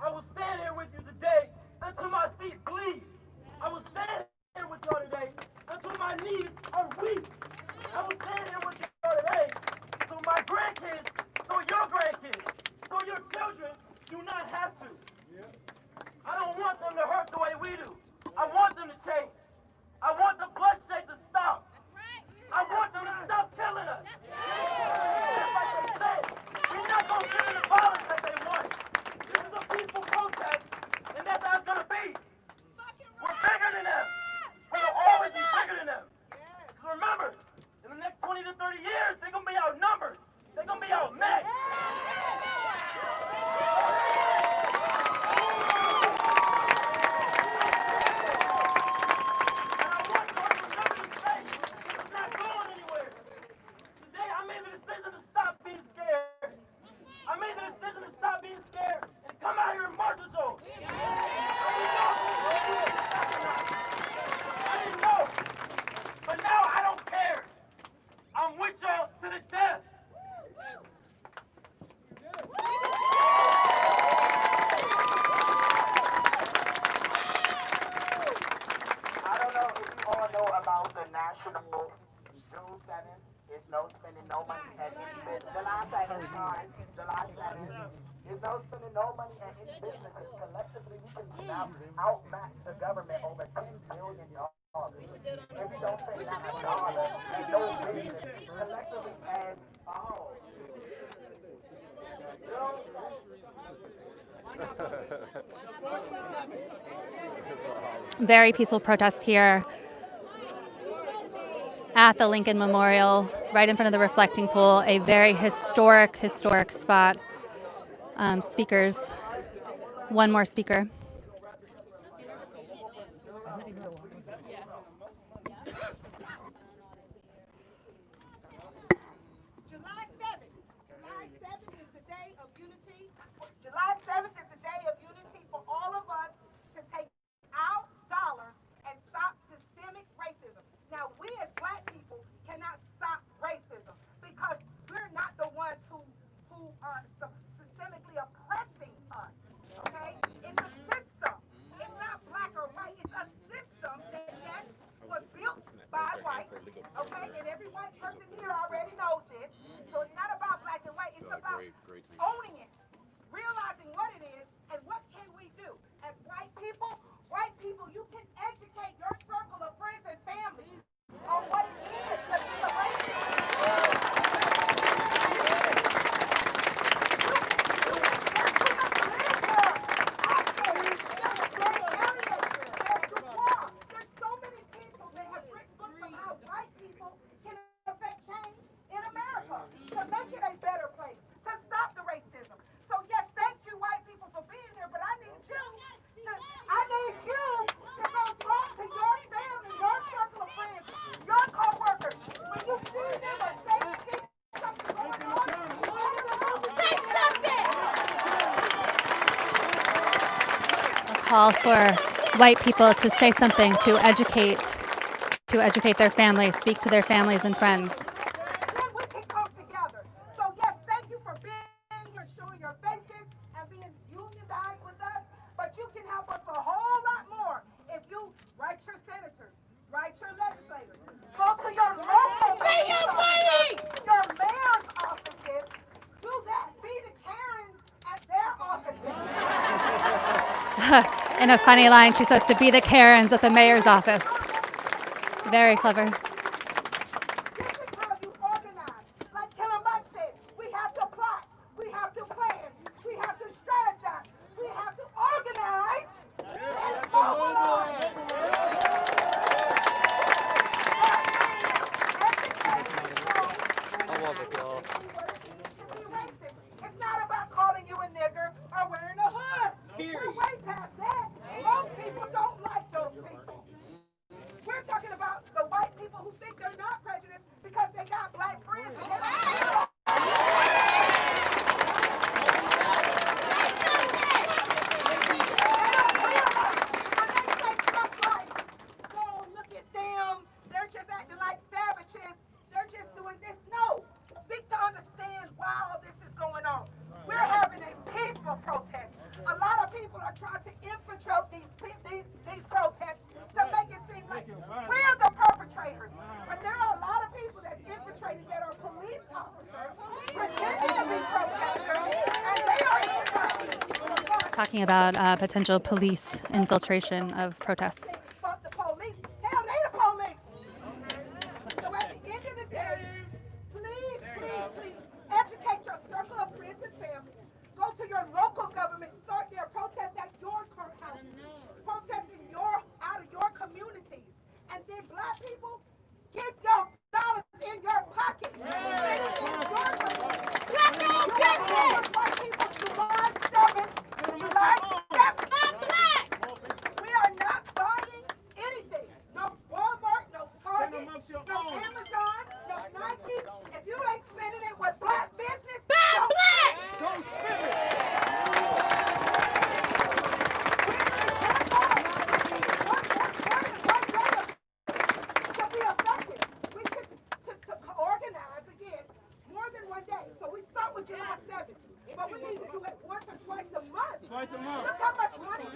I will stand here with you today until my feet bleed. I will stand here with y'all today until my knees are weak. I will stand here with y'all today so my grandkids, so your grandkids, so your children do not have to. I don't want them to hurt the way we do. I want them to change. I want the bloodshed to stop. I want them to stop killing us. Just like they said, we're not going to give them the violence that they want. This is a peaceful protest, and that's how it's going to be. We're bigger than them. We'll always be bigger than them. So remember, in the next 20 to 30 years, they're going to be outnumbered. They're going to be outmatched. Very peaceful protest here at the Lincoln Memorial, right in front of the reflecting pool. A very historic spot. Speakers. One more speaker. July 7th is a day of unity for all of us to take our dollar and stop systemic racism. Now, we as black people cannot stop racism because we're not the ones who are systemically oppressing us, okay? It's a system. It's not black or white. It's a system that, yes, was built by whites, okay? And every white person here already knows this. So it's not about black and white. It's about owning it, realizing what it is, and what can we do. As white people, you can educate your circle of friends and family on what it is to be a racist. Call for white people to say something, to educate their families, speak to their families and friends. Then we can come together. So yes, thank you for being here, showing your faces and being unionized with us. But you can help us a whole lot more if you write your senators, write your legislators, go to your local your mayor's offices, do that. Be the Karens at their offices. In a funny line, she says to be the Karens at the mayor's office. Very clever. It's not about calling you a nigger or wearing a hood. We're way past that. Most people don't like those people. We're talking about the white people who think they're not prejudiced because they got black friends. Oh, look at them. They're just acting like savages. They're just doing this. No. Seek to understand why all this is going on. We're having a peaceful protest. A lot of people are trying to infiltrate these protests to make it seem like we're the perpetrators. But there are a lot of people that's infiltrating that are police officers pretending to be protesters, and they are infiltrating. Talking about potential police infiltration of protests. Fuck the police. Hell, they the police. So at the end of the day, please educate your circle of friends and family. Go to your local government, start their protest at your courthouse, protesting out of your communities. And then black people, keep your dollars in your pocket. Black owned business. White people, July 7th, July 7th. I'm black. We are not buying anything. No Walmart, no Target, no Amazon, no Nike. If you ain't spending it with black business, don't black. Don't spend it. To be effective, we could to organize again more than one day. So we start with July 7th, but we need to do it once or twice a month. Twice a month. Look how much money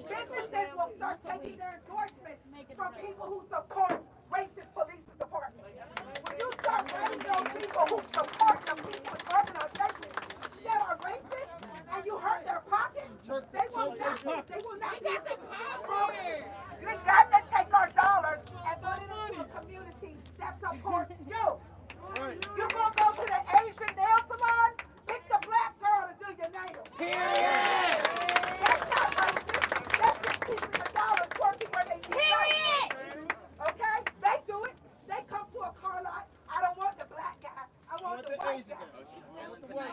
businesses will start taking their endorsements from people who support racist police departments. When you start writing those people who support the people and organizations that are racist and you hurt their pockets, they will not get the power. You got to take our dollars and put it into a community that supports you. You gonna go to the Asian nail salon? Pick the black girl to do your nails. That's not racist. That's just keeping the dollars working where they need to. Okay? They do it. They come to a car lot. I don't want the black guy. I want the white guy.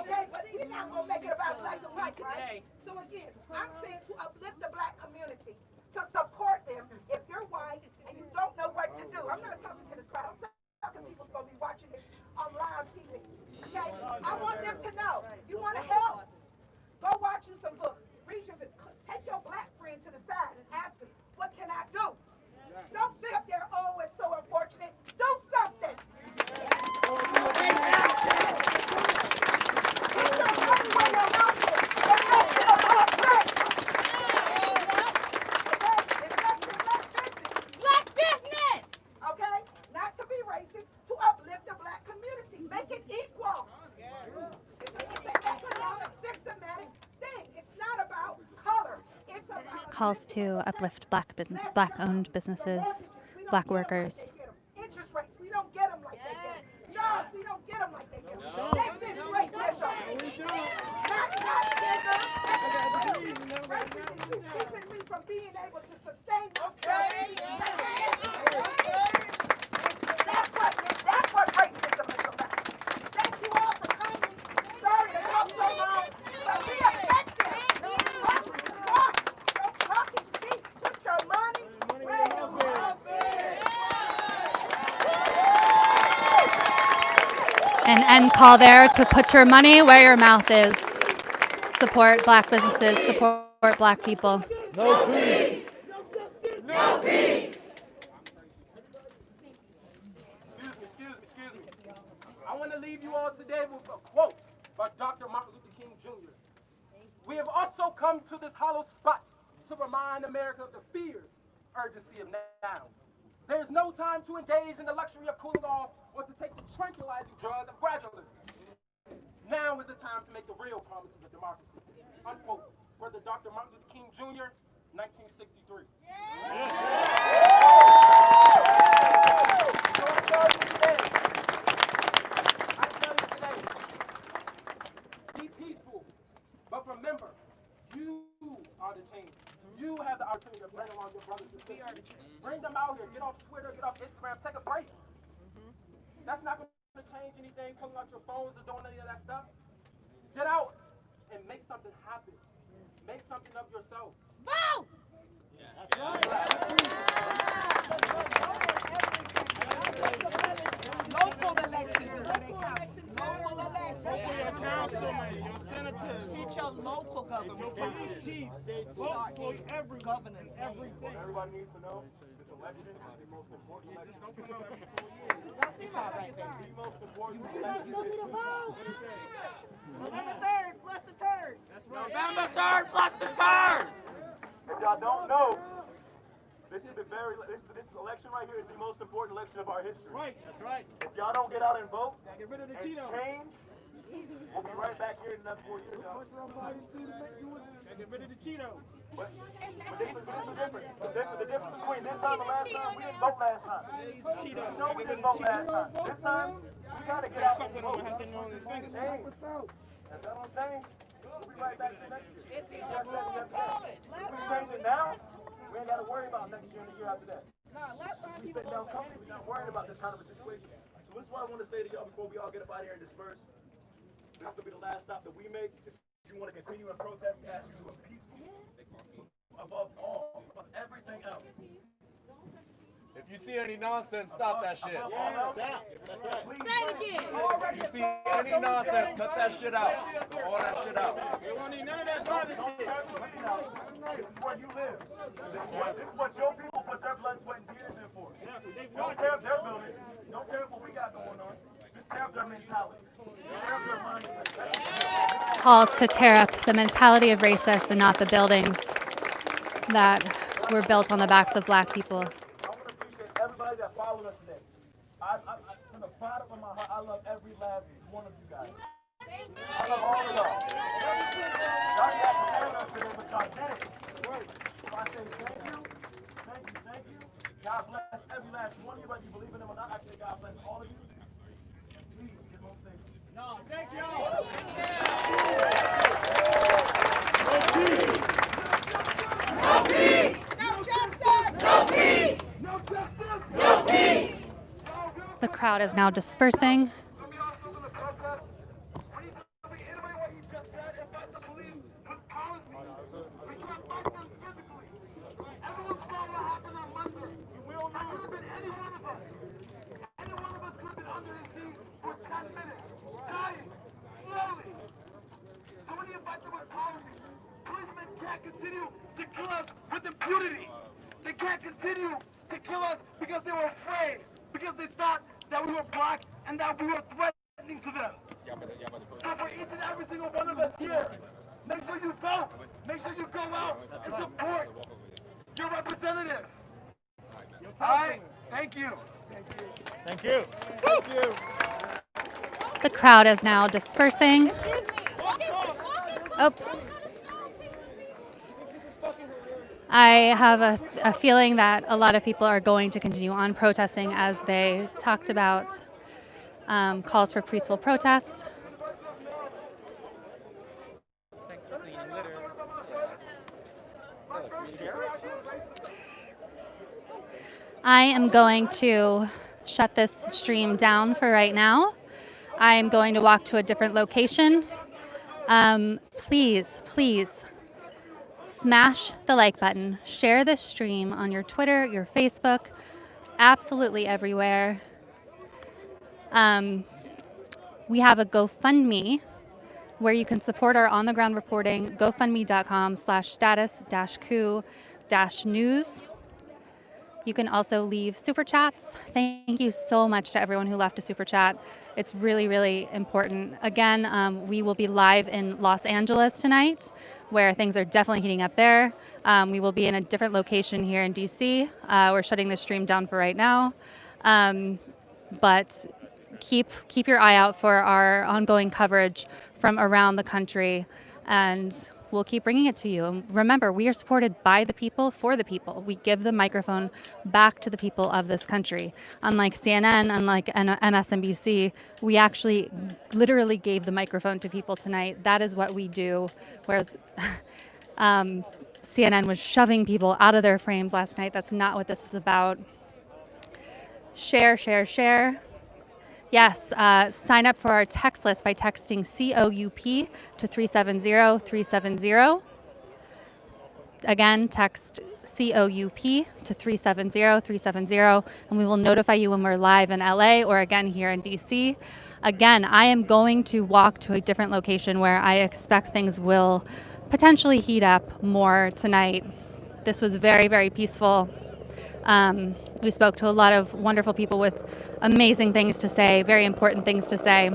Okay? But we're not gonna make it about black and white, right? So again, I'm saying to uplift the black community, to support them. If you're white and you don't know what to do, I'm not talking to this crowd. I'm talking to people who's gonna be watching this on live TV. Okay? I want them to know. You want to help? Go bought you some books. Read your book. Take your black friend to the side and ask him, what can I do? Don't sit up there, oh, it's so unfortunate. Do something. Black business! Okay? Not to be racist, to uplift the black community. Make it equal. It's an economic, systematic thing. It's not about color. It's about Calls to uplift black-owned businesses, black workers. interest rates. We don't get them like they get them. Jobs, we don't get them like they get them. This is racism. Not bigger. Racism is you keeping me from being able to sustain myself. That's what racism is about. Thank you all for coming. Sorry to talk so long, but be effective. Don't talking cheap. Put your money where your mouth is. An end call there to put your money where your mouth is. Support black businesses, support black people. No peace. No peace. Excuse me. I want to leave you all today with a quote by Dr. Martin Luther King Jr. We have also come to this hollow spot to remind America of the fierce urgency of now. There is no time to engage in the luxury of cooling off or to take the tranquilizing drug of gradualism. Now is the time to make the real promises of democracy. Unquote. Brother Dr. Martin Luther King Jr., 1963. I tell you today, be peaceful, but remember, you are the change. You have the opportunity to bring along your brothers and sisters. Bring them out here. Get off Twitter, get off Instagram, take a break. That's not going to change anything, pulling out your phones or doing any of that stuff. Get out and make something happen. Make something of yourself. Vote! That's right. Local elections is where they count. Local elections. Your councilman, your senators. Get your local government. Your police chiefs. They vote for every governor. Everything. Everybody needs to know this election is the most important election. Don't come out every 4 years. It's all right, baby. The most important You guys election. know me to vote. November 3rd, plus the 3rd. That's right. November 3rd, plus the 3rd. If y'all don't know, this election right here is the most important election of our history. Right, that's right. If y'all don't get out and vote, Get rid of the and Cheeto. change, we'll be right back here in another 4 years. Y'all. Get rid of the Cheeto. But this is the difference. The difference between this time and last time, we didn't vote last time. No, we didn't vote last time. This time, we gotta get out and vote. Change. If that don't change, we'll be right back here next year. If we change it now, we ain't gotta worry about next year and the year after that. We sit down comfortably, we're not worried about this kind of a situation. So this is what I want to say to y'all before we all get up out of here and disperse. This will be the last stop that we make. If you want to continue and protest, we ask you to be peaceful. Above all, above everything else. If you see any nonsense, stop that shit. Say it again. If you see any nonsense, cut that shit out. All that shit out. We don't need none of that private shit. This is where you live. This is what your people put their blood, sweat, and tears in for. Don't tear up their building. Don't tear up what we got going on. Just tear up their mentality. Tear up their mindset. Calls to tear up the mentality of racists and not the buildings that were built on the backs of black people. Everybody that followed us today. From the bottom of my heart, I love every last one of you guys. I love all of y'all. Y'all got prepared us today, but y'all did it. So I say thank you. God bless every last one of you, whether you believe in them or not. Actually, God bless all of you. Please get home safely. No, thank y'all. No peace. No justice. No peace. No peace. The crowd is now dispersing. Dying, slowly. So when you fight them with policy, policemen can't continue to kill us with impunity. They can't continue to kill us because they were afraid, because they thought that we were black and that we were threatening to them. So for each and every single one of us here, make sure you vote. Make sure you go out and support your representatives. All right? Thank you. Thank you. Thank you. The crowd is now dispersing. Oh. I have a feeling that a lot of people are going to continue on protesting as they talked about calls for peaceful protest. Thanks for cleaning litter. I am going to shut this stream down for right now. I am going to walk to a different location. Please smash the like button. Share this stream on your Twitter, your Facebook, absolutely everywhere. We have a GoFundMe where you can support our on-the-ground reporting, gofundme.com/status-coup-news. You can also leave super chats. Thank you so much to everyone who left a super chat. It's really, really important. Again, we will be live in Los Angeles tonight, where things are definitely heating up there. We will be in a different location here in DC. We're shutting the stream down for right now. But keep your eye out for our ongoing coverage from around the country, and we'll keep bringing it to you. And remember, we are supported by the people, for the people. We give the microphone back to the people of this country. Unlike CNN, unlike MSNBC, we actually literally gave the microphone to people tonight. That is what we do. Whereas CNN was shoving people out of their frames last night. That's not what this is about. Share, share, share. Yes, sign up for our text list by texting COUP to 370-370. Again, text COUP to 370-370, and we will notify you when we're live in LA or again here in DC. Again, I am going to walk to a different location where I expect things will potentially heat up more tonight. This was very, very peaceful. We spoke to a lot of wonderful people with amazing things to say, very important things to say.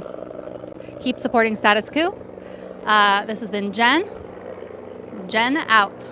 Keep supporting Status Coup. This has been Jen. Jen out.